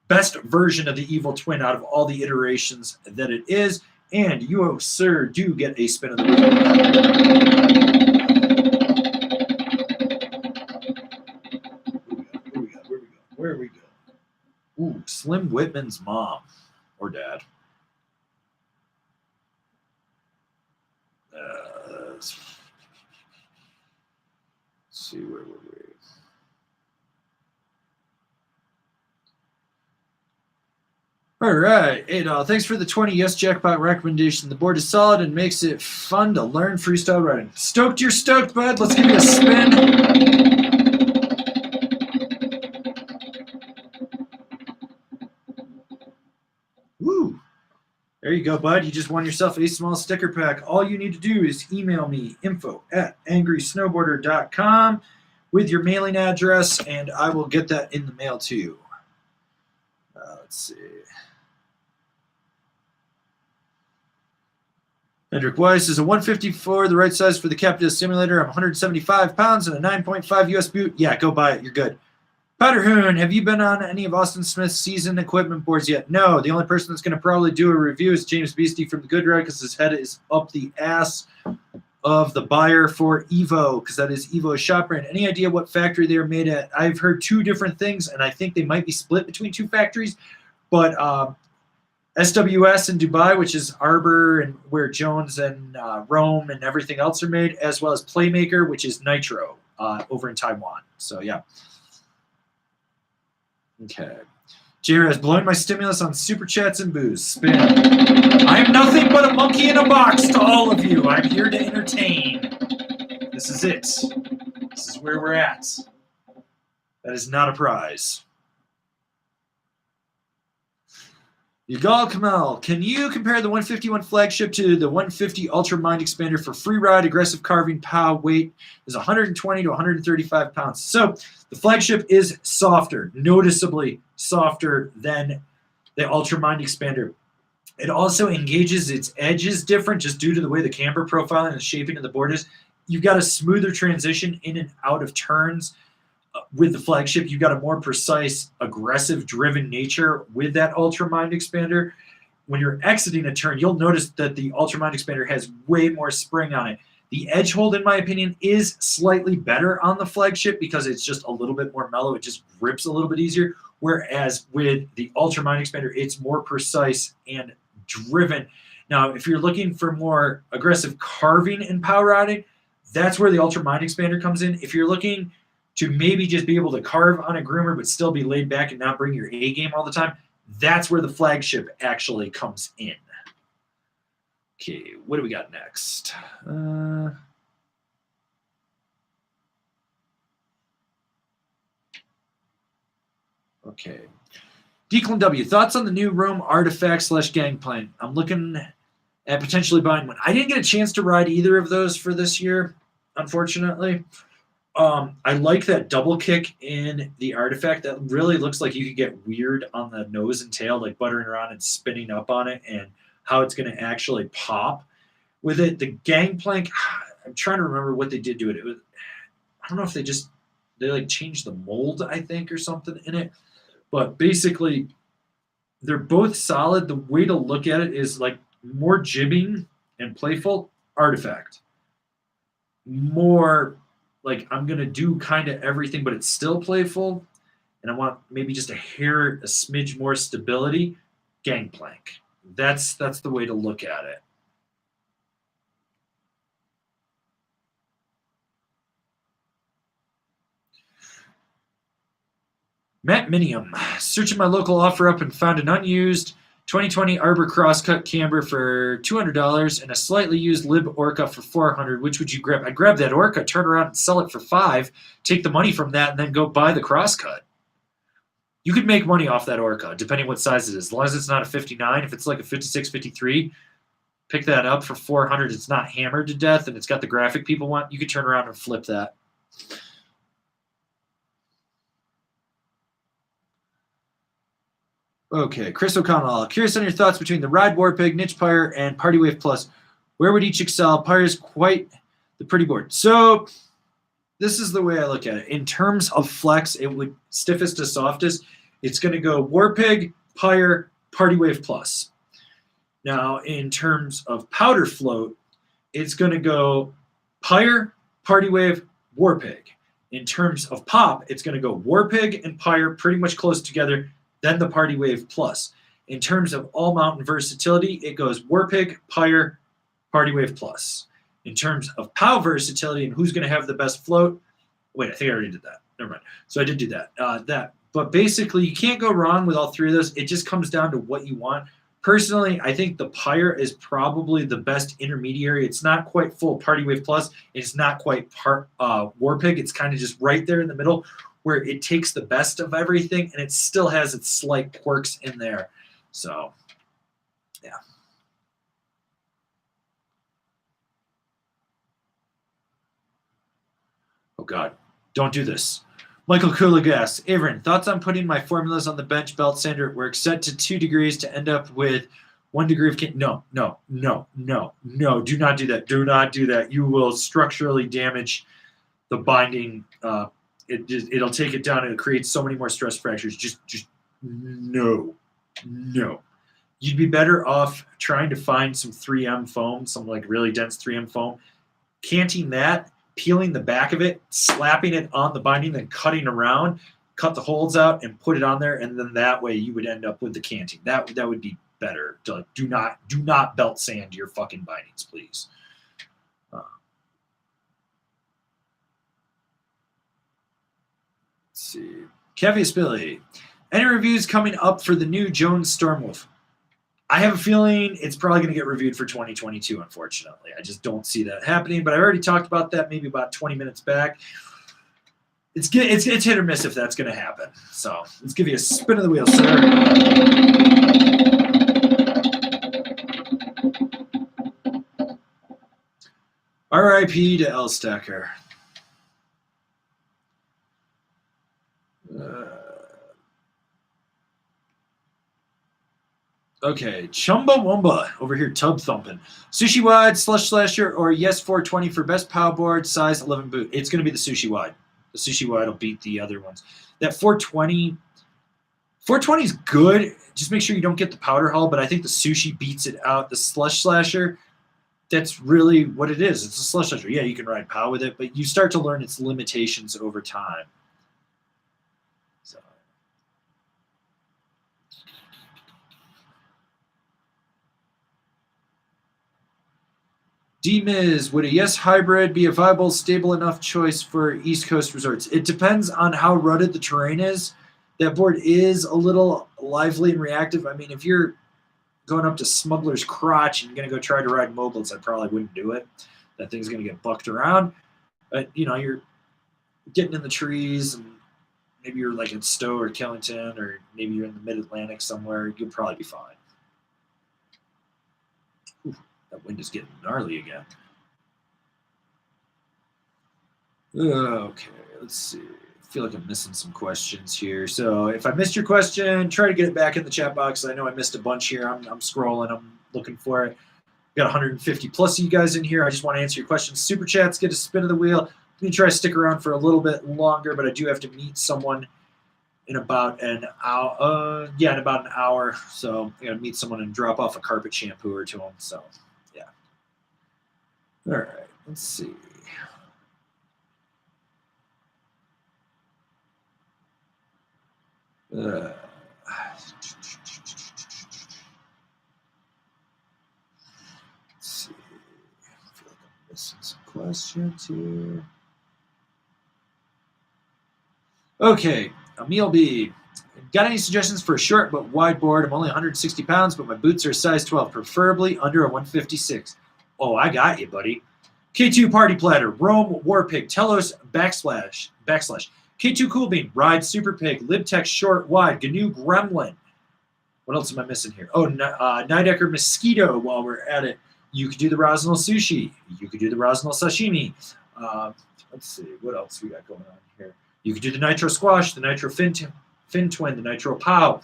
best version of the Evil Twin out of all the iterations that it is. And you, oh, sir, do get a spin of the wheel. Where we go? Ooh, Slim Whitman's mom or dad. Let's see, where were we? All right, Adol, thanks for the 20 yes jackpot recommendation. The board is solid and makes it fun to learn freestyle riding. Stoked, you're stoked, bud. Let's give you a spin. Woo. There you go, bud. You just won yourself a small sticker pack. All you need to do is email me, info@angrysnowboarder.com with your mailing address, and I will get that in the mail to you. Let's see. Hendrik Weiss is a 154, the right size for the Capita simulator. I'm 175 pounds and a 9.5 US boot. Yeah, go buy it. You're good. Powderhoon, have you been on any of Austin Smith's season equipment boards yet? No. The only person that's going to probably do a review is James Beastie from the Good Ride because his head is up the ass of the buyer for Evo because that is Evo's shop brand. Any idea what factory they're made at? I've heard two different things, and I think they might be split between two factories. But SWS in Dubai, which is Arbor and where Jones and Rome and everything else are made, as well as Playmaker, which is Nitro over in Taiwan. So, yeah. Okay. J-Raz, blowing my stimulus on super chats and booze. Spin. I am nothing but a monkey in a box to all of you. I'm here to entertain. This is it. This is where we're at. That is not a prize. Yugal Kamal, can you compare the 151 flagship to the 150 Ultra Mind Expander for free ride, aggressive carving, pow, weight is 120 to 135 pounds. So the flagship is softer, noticeably softer than the Ultra Mind Expander. It also engages its edges different just due to the way the camber profile and the shaping of the board is. You've got a smoother transition in and out of turns. With the flagship, you've got a more precise, aggressive, driven nature with that Ultra Mind Expander. When you're exiting a turn, you'll notice that the Ultra Mind Expander has way more spring on it. The edge hold, in my opinion, is slightly better on the flagship because it's just a little bit more mellow. It just grips a little bit easier. Whereas with the Ultra Mind Expander, it's more precise and driven. Now, if you're looking for more aggressive carving and power riding, that's where the Ultra Mind Expander comes in. If you're looking to maybe just be able to carve on a groomer but still be laid back and not bring your A game all the time, that's where the flagship actually comes in. Okay, what do we got next? Okay. Declan W. Thoughts on the new Rome artifact / gangplank? I'm looking and potentially buying one. I didn't get a chance to ride either of those for this year, unfortunately. I like that double kick in the Artifact. That really looks like you could get weird on the nose and tail, like buttering around and spinning up on it, and how it's going to actually pop with it. The gangplank, I'm trying to remember what they did to it. It was, I don't know if they like changed the mold, I think, or something in it. But basically, they're both solid. The way to look at it is like more jibbing and playful Artifact. More like I'm going to do kind of everything, but it's still playful. And I want maybe just a smidge more stability. Gangplank. That's the way to look at it. Matt Minium. Searching my local offer up and found an unused 2020 Arbor Crosscut camber for $200 and a slightly used Lib Orca for $400. Which would you grab? I'd grab that Orca, turn around and sell it for $5, take the money from that, and then go buy the Crosscut. You could make money off that Orca, depending what size it is. As long as it's not a 59, if it's like a 56, 53, pick that up for $400. It's not hammered to death, and it's got the graphic people want. You could turn around and flip that. Okay, Chris O'Connell. Curious on your thoughts between the Ride Warpig, Niche Pyre, and Party Wave Plus. Where would each excel? Pyre is quite the pretty board. So this is the way I look at it. In terms of flex, it would stiffest to softest. It's going to go Warpig, Pyre, Party Wave Plus. Now, in terms of powder float, it's going to go Pyre, Party Wave, Warpig. In terms of pop, it's going to go Warpig and Pyre pretty much close together, then the Party Wave Plus. In terms of all mountain versatility, it goes Warpig, Pyre, Party Wave Plus. In terms of POW versatility and who's going to have the best float, wait, I think I already did that. Never mind. So I did do that. But basically, you can't go wrong with all three of those. It just comes down to what you want. Personally, I think the Pyre is probably the best intermediary. It's not quite full Party Wave Plus. It's not quite Warpig. It's kind of just right there in the middle, where it takes the best of everything and it still has its slight quirks in there. So, yeah. Oh, God. Don't do this. Michael Kuligas. Avran, thoughts on putting my formulas on the bench belt sander at work set to 2 degrees to end up with 1 degree of... No. Do not do that. Do not do that. You will structurally damage the binding. It'll take it down and it'll create so many more stress fractures. Just no. You'd be better off trying to find some 3M foam, some like really dense 3M foam, canting that, peeling the back of it, slapping it on the binding, then cutting around, cut the holes out and put it on there. And then that way you would end up with the canting. That would be better. Do not belt sand your fucking bindings, please. See. Kevius Billy. Any reviews coming up for the new Jones Stormwolf? I have a feeling it's probably going to get reviewed for 2022, unfortunately. I just don't see that happening, but I already talked about that maybe about 20 minutes back. It's hit or miss if that's going to happen. So let's give you a spin of the wheel, sir. R.I.P. to L. Stacker. Okay, Chumbawamba over here, tub thumping. Sushi wide, slush slasher, or yes 420 for best power board, size 11 boot. It's going to be the sushi wide. The sushi wide will beat the other ones. That 420 is good. Just make sure you don't get the powder hull, but I think the sushi beats it out. The slush slasher, that's really what it is. It's a slush slasher. Yeah, you can ride POW with it, but you start to learn its limitations over time. So. D-Miz, would a Yes Hybrid be a viable, stable enough choice for East Coast resorts? It depends on how rutted the terrain is. That board is a little lively and reactive. I mean, if you're going up to Smuggler's Crotch and you're going to go try to ride mobiles, I probably wouldn't do it. That thing's going to get bucked around. But, you know, you're getting in the trees, and maybe you're like in Stowe or Killington, or maybe you're in the Mid-Atlantic somewhere, you'll probably be fine. That wind is getting gnarly again. Okay, let's see. I feel like I'm missing some questions here. So if I missed your question, try to get it back in the chat box. I know I missed a bunch here. I'm scrolling. I'm looking for it. Got 150 plus of you guys in here. I just want to answer your questions. Super chats, get a spin of the wheel. I'm going to try to stick around for a little bit longer, but I do have to meet someone in about an hour. In about an hour. So I got to meet someone and drop off a carpet shampooer to them. So, yeah. All right, let's see. Let's see. I feel like I'm missing some questions here. Okay, Emil B. Got any suggestions for a short but wide board? I'm only 160 pounds, but my boots are a size 12, preferably under a 156. Oh, I got you, buddy. K2 Party Platter, Rome Warpig, Telos backslash. K2 Cool Bean, Ride Super Pig, Libtech Short Wide, GNU Gremlin. What else am I missing here? Oh, Nidecker Mosquito while we're at it. You could do the Rosnell Sushi. You could do the Rosnell Sashimi. Let's see, what else we got going on here? You could do the Nitro Squash, the Nitro Fin Twin, the Nitro Pow.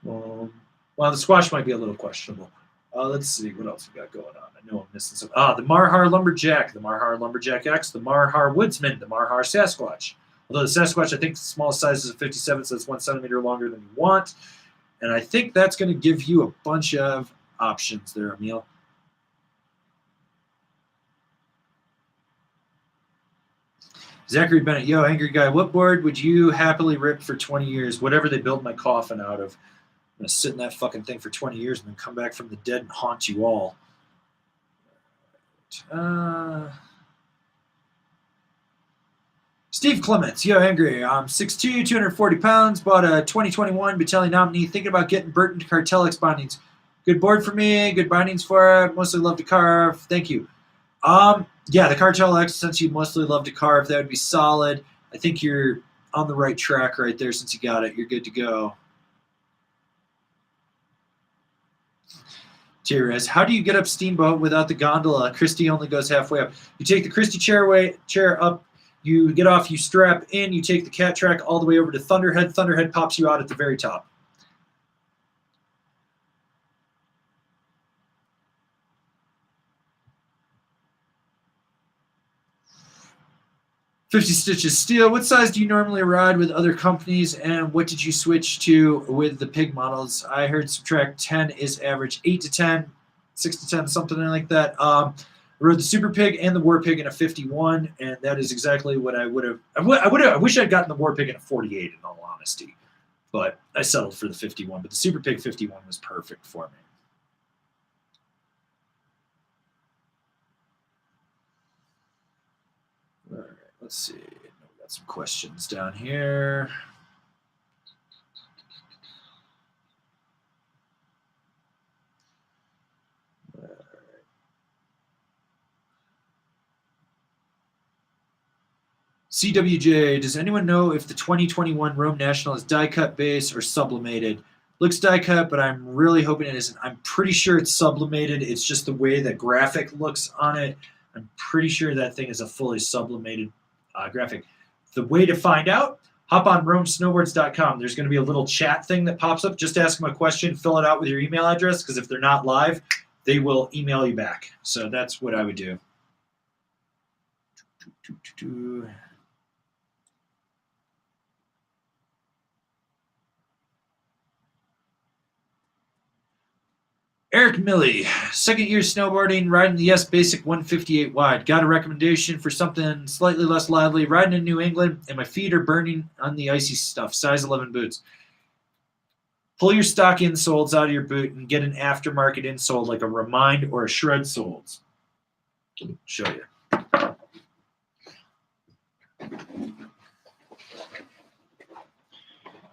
Well, the Squash might be a little questionable. Let's see, what else we got going on? I know I'm missing some. The Marhar Lumberjack, the Marhar Lumberjack X, the Marhar Woodsman, the Marhar Sasquatch. Although the Sasquatch, I think the smallest size is a 57, so it's 1 centimeter longer than you want. And I think that's going to give you a bunch of options there, Emil. Zachary Bennett, yo, angry guy, what board would you happily rip for 20 years? Whatever they build my coffin out of. I'm going to sit in that fucking thing for 20 years and then come back from the dead and haunt you all. Steve Clements, yo, angry. I'm 6'2", 240 pounds, bought a 2021 Battalion nominee, thinking about getting Burton to Cartelex bindings. Good board for me, good bindings for it, mostly love to carve. Thank you. Yeah, the Cartelex, since you mostly love to carve, that would be solid. I think you're on the right track right there since you got it. You're good to go. Tires, how do you get up Steamboat without the gondola? Christie only goes halfway up. You take the Christie chair up, you get off, you strap in, you take the cat track all the way over to Thunderhead. Thunderhead pops you out at the very top. $50 Stitches Steel. What size do you normally ride with other companies, and what did you switch to with the pig models? I heard subtract 10 is average, 8 to 10, 6 to 10, something like that. I rode the Super Pig and the War Pig in a 51, and that is exactly what I would have. I wish I'd gotten the War Pig in a 48, in all honesty, but I settled for the 51. But the Super Pig 51 was perfect for me. All right, let's see. We got some questions down here. CWJ, does anyone know if the 2021 Rome National is die-cut base or sublimated? Looks die-cut, but I'm really hoping it isn't. I'm pretty sure it's sublimated. It's just the way the graphic looks on it. I'm pretty sure that thing is a fully sublimated graphic. The way to find out, hop on RomeSnowboards.com. There's going to be a little chat thing that pops up. Just ask them a question, fill it out with your email address, because if they're not live, they will email you back. So that's what I would do. Eric Milley, second year snowboarding, riding the Yes Basic 158 wide. Got a recommendation for something slightly less lively. Riding in New England, and my feet are burning on the icy stuff. Size 11 boots. Pull your stock insoles out of your boot and get an aftermarket insole like a Remind or a Shred Soles. Let me show you.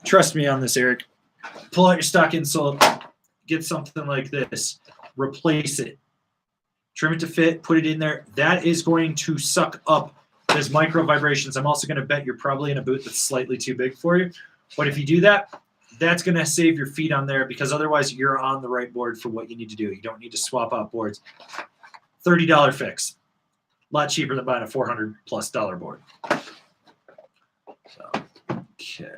Trust me on this, Eric. Pull out your stock insole. Get something like this, replace it, trim it to fit, put it in there. That is going to suck up those micro vibrations. I'm also going to bet you're probably in a boot that's slightly too big for you. But if you do that, that's going to save your feet on there, because otherwise you're on the right board for what you need to do. You don't need to swap out boards. $30 fix. A lot cheaper than buying a $400+ board. So, okay.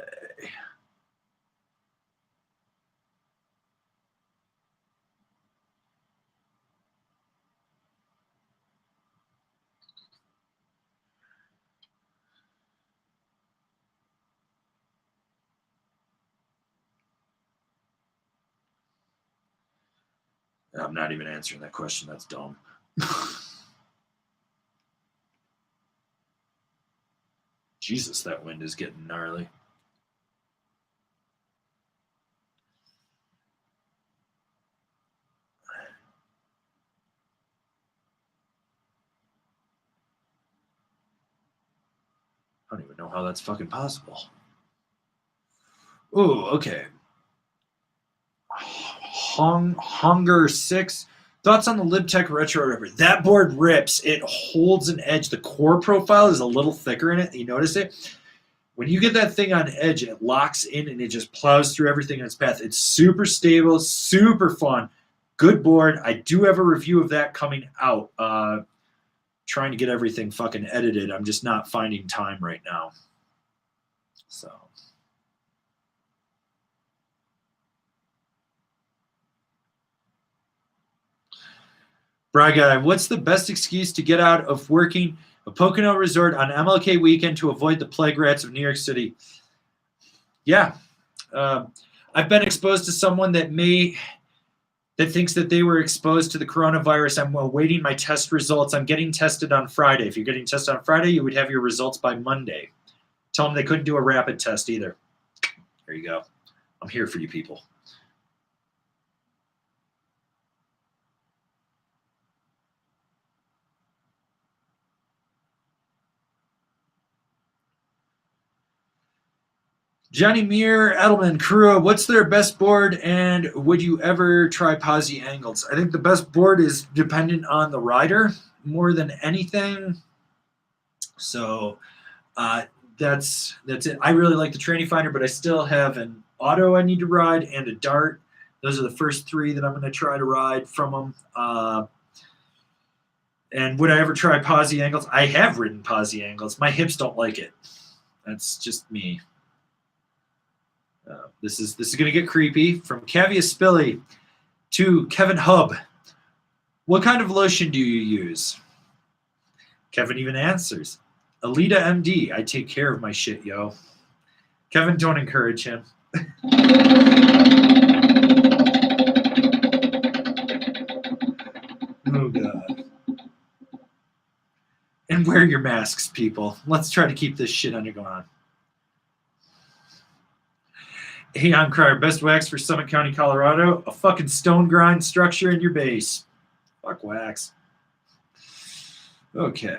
I'm not even answering that question. That's dumb. Jesus, that wind is getting gnarly. I don't even know how that's fucking possible. Oh, okay. Hunger 6. Thoughts on the LibTech Retro River? That board rips. It holds an edge. The core profile is a little thicker in it. You notice it? When you get that thing on edge, it locks in and it just plows through everything in its path. It's super stable, super fun. Good board. I do have a review of that coming out. Trying to get everything fucking edited. I'm just not finding time right now. So. Bry Guy, what's the best excuse to get out of working a Pocono resort on MLK weekend to avoid the plague rats of New York City? Yeah. I've been exposed to someone that thinks that they were exposed to the coronavirus. I'm awaiting my test results. I'm getting tested on Friday. If you're getting tested on Friday, you would have your results by Monday. Tell them they couldn't do a rapid test either. There you go. I'm here for you people. Johnny Muir, Edelman, Kuro, what's their best board, and would you ever try posi angles? I think the best board is dependent on the rider more than anything. So that's it. I really like the Tranny Finder, but I still have an auto I need to ride and a dart. Those are the first 3 that I'm going to try to ride from them. And would I ever try posi angles? I have ridden posi angles. My hips don't like it. That's just me. This is going to get creepy. From Cavia Spilly to Kevin Hub. What kind of lotion do you use? Kevin even answers. Alita MD. I take care of my shit, yo. Kevin, don't encourage him. Oh, God. And wear your masks, people. Let's try to keep this shit under going. Anon Crier, best wax for Summit County, Colorado. A fucking stone grind structure in your base. Fuck wax. Okay.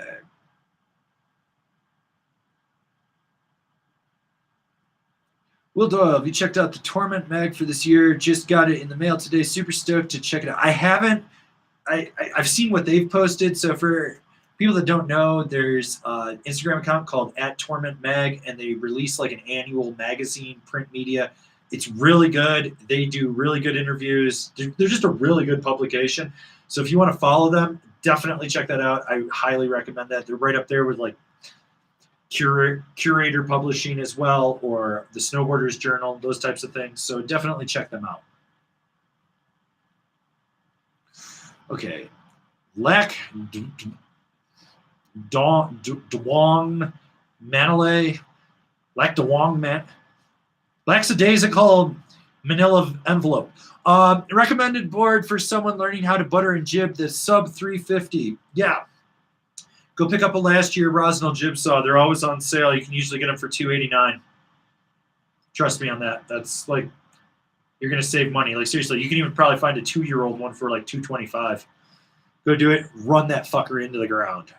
Will Doyle, have you checked out the Torment mag for this year? Just got it in the mail today. Super stoked to check it out. I haven't. I've seen what they've posted. So for people that don't know, there's an Instagram account called @TormentMag, and they release like an annual magazine, print media. It's really good. They do really good interviews. They're just a really good publication. So if you want to follow them, definitely check that out. I highly recommend that. They're right up there with like Curator Publishing as well, or the Snowboarders Journal, those types of things. So definitely check them out. Okay. Lac Dwong Manile. Lac Dwong Man. Lackadaisical manila envelope. Recommended board for someone learning how to butter and jib, the sub 350. Yeah. Go pick up a last year Rosnell jib saw. They're always on sale. You can usually get them for $289. Trust me on that. That's like, you're going to save money. Like, seriously, you can even probably find a 2-year-old one for like $225. Go do it. Run that fucker into the ground.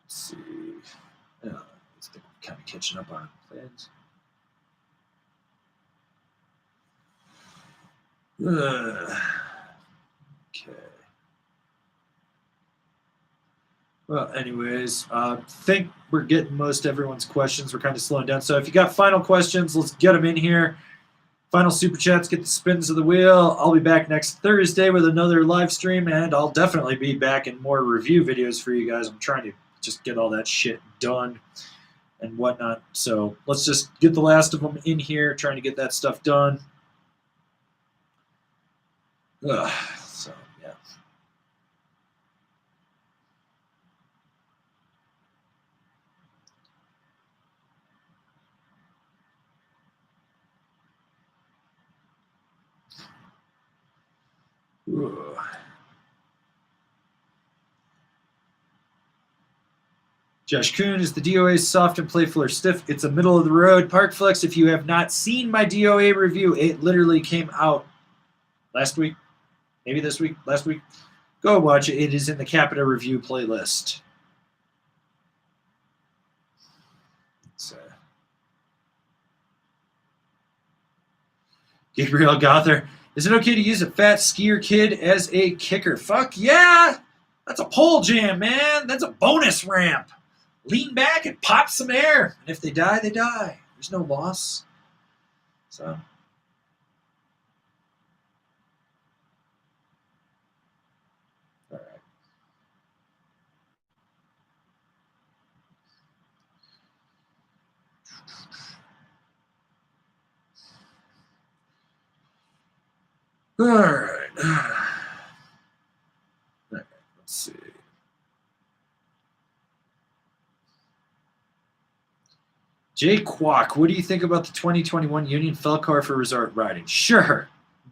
Let's see. Yeah, it's kind of catching up on plans. Okay. Well, anyways, think we're getting most everyone's questions. We're kind of slowing down. So if you got final questions, let's get them in here. Final super chats, get the spins of the wheel. I'll be back next Thursday with another live stream, and I'll definitely be back in more review videos for you guys. I'm trying to just get all that shit done and whatnot. So let's just get the last of them in here, trying to get that stuff done. So, yeah. Ugh. Josh Kuhn, is the DOA soft and playful or stiff? It's a middle of the road. Parkflex, if you have not seen my DOA review, it literally came out last week, maybe this week, last week. Go watch it. It is in the Capita review playlist. So, Gabriel Gother, is it okay to use a fat skier kid as a kicker? Fuck yeah! That's a pole jam, man. That's a bonus ramp. Lean back and pop some air. And if they die, they die. There's no loss. So. All right. All right. Let's see. Jay Kwok, what do you think about the 2021 Union Felcar for resort riding? Sure,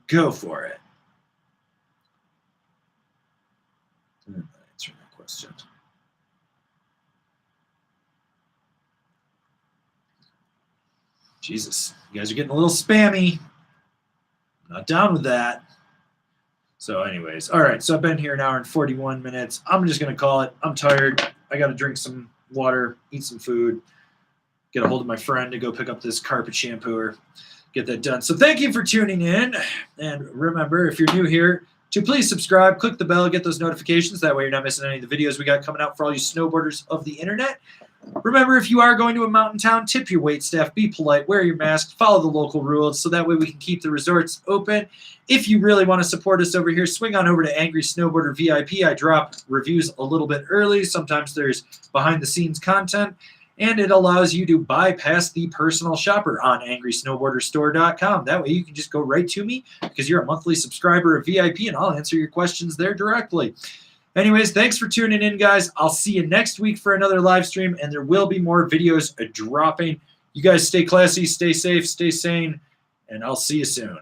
go for it. Answer that question. Jesus, you guys are getting a little spammy. I'm not down with that. So anyways, all right, so I've been here an hour and 41 minutes. I'm just going to call it. I'm tired. I got to drink some water, eat some food, get a hold of my friend to go pick up this carpet shampooer, get that done. So thank you for tuning in. And remember, if you're new here, to please subscribe, click the bell, get those notifications. That way you're not missing any of the videos we got coming out for all you snowboarders of the internet. Remember, if you are going to a mountain town, tip your wait staff, be polite, wear your mask, follow the local rules, so that way we can keep the resorts open. If you really want to support us over here, swing on over to Angry Snowboarder VIP. I drop reviews a little bit early. Sometimes there's behind-the-scenes content, and it allows you to bypass the personal shopper on angrysnowboarderstore.com. That way you can just go right to me because you're a monthly subscriber of VIP, and I'll answer your questions there directly. Anyways, thanks for tuning in, guys. I'll see you next week for another live stream, and there will be more videos dropping. You guys stay classy, stay safe, stay sane, and I'll see you soon.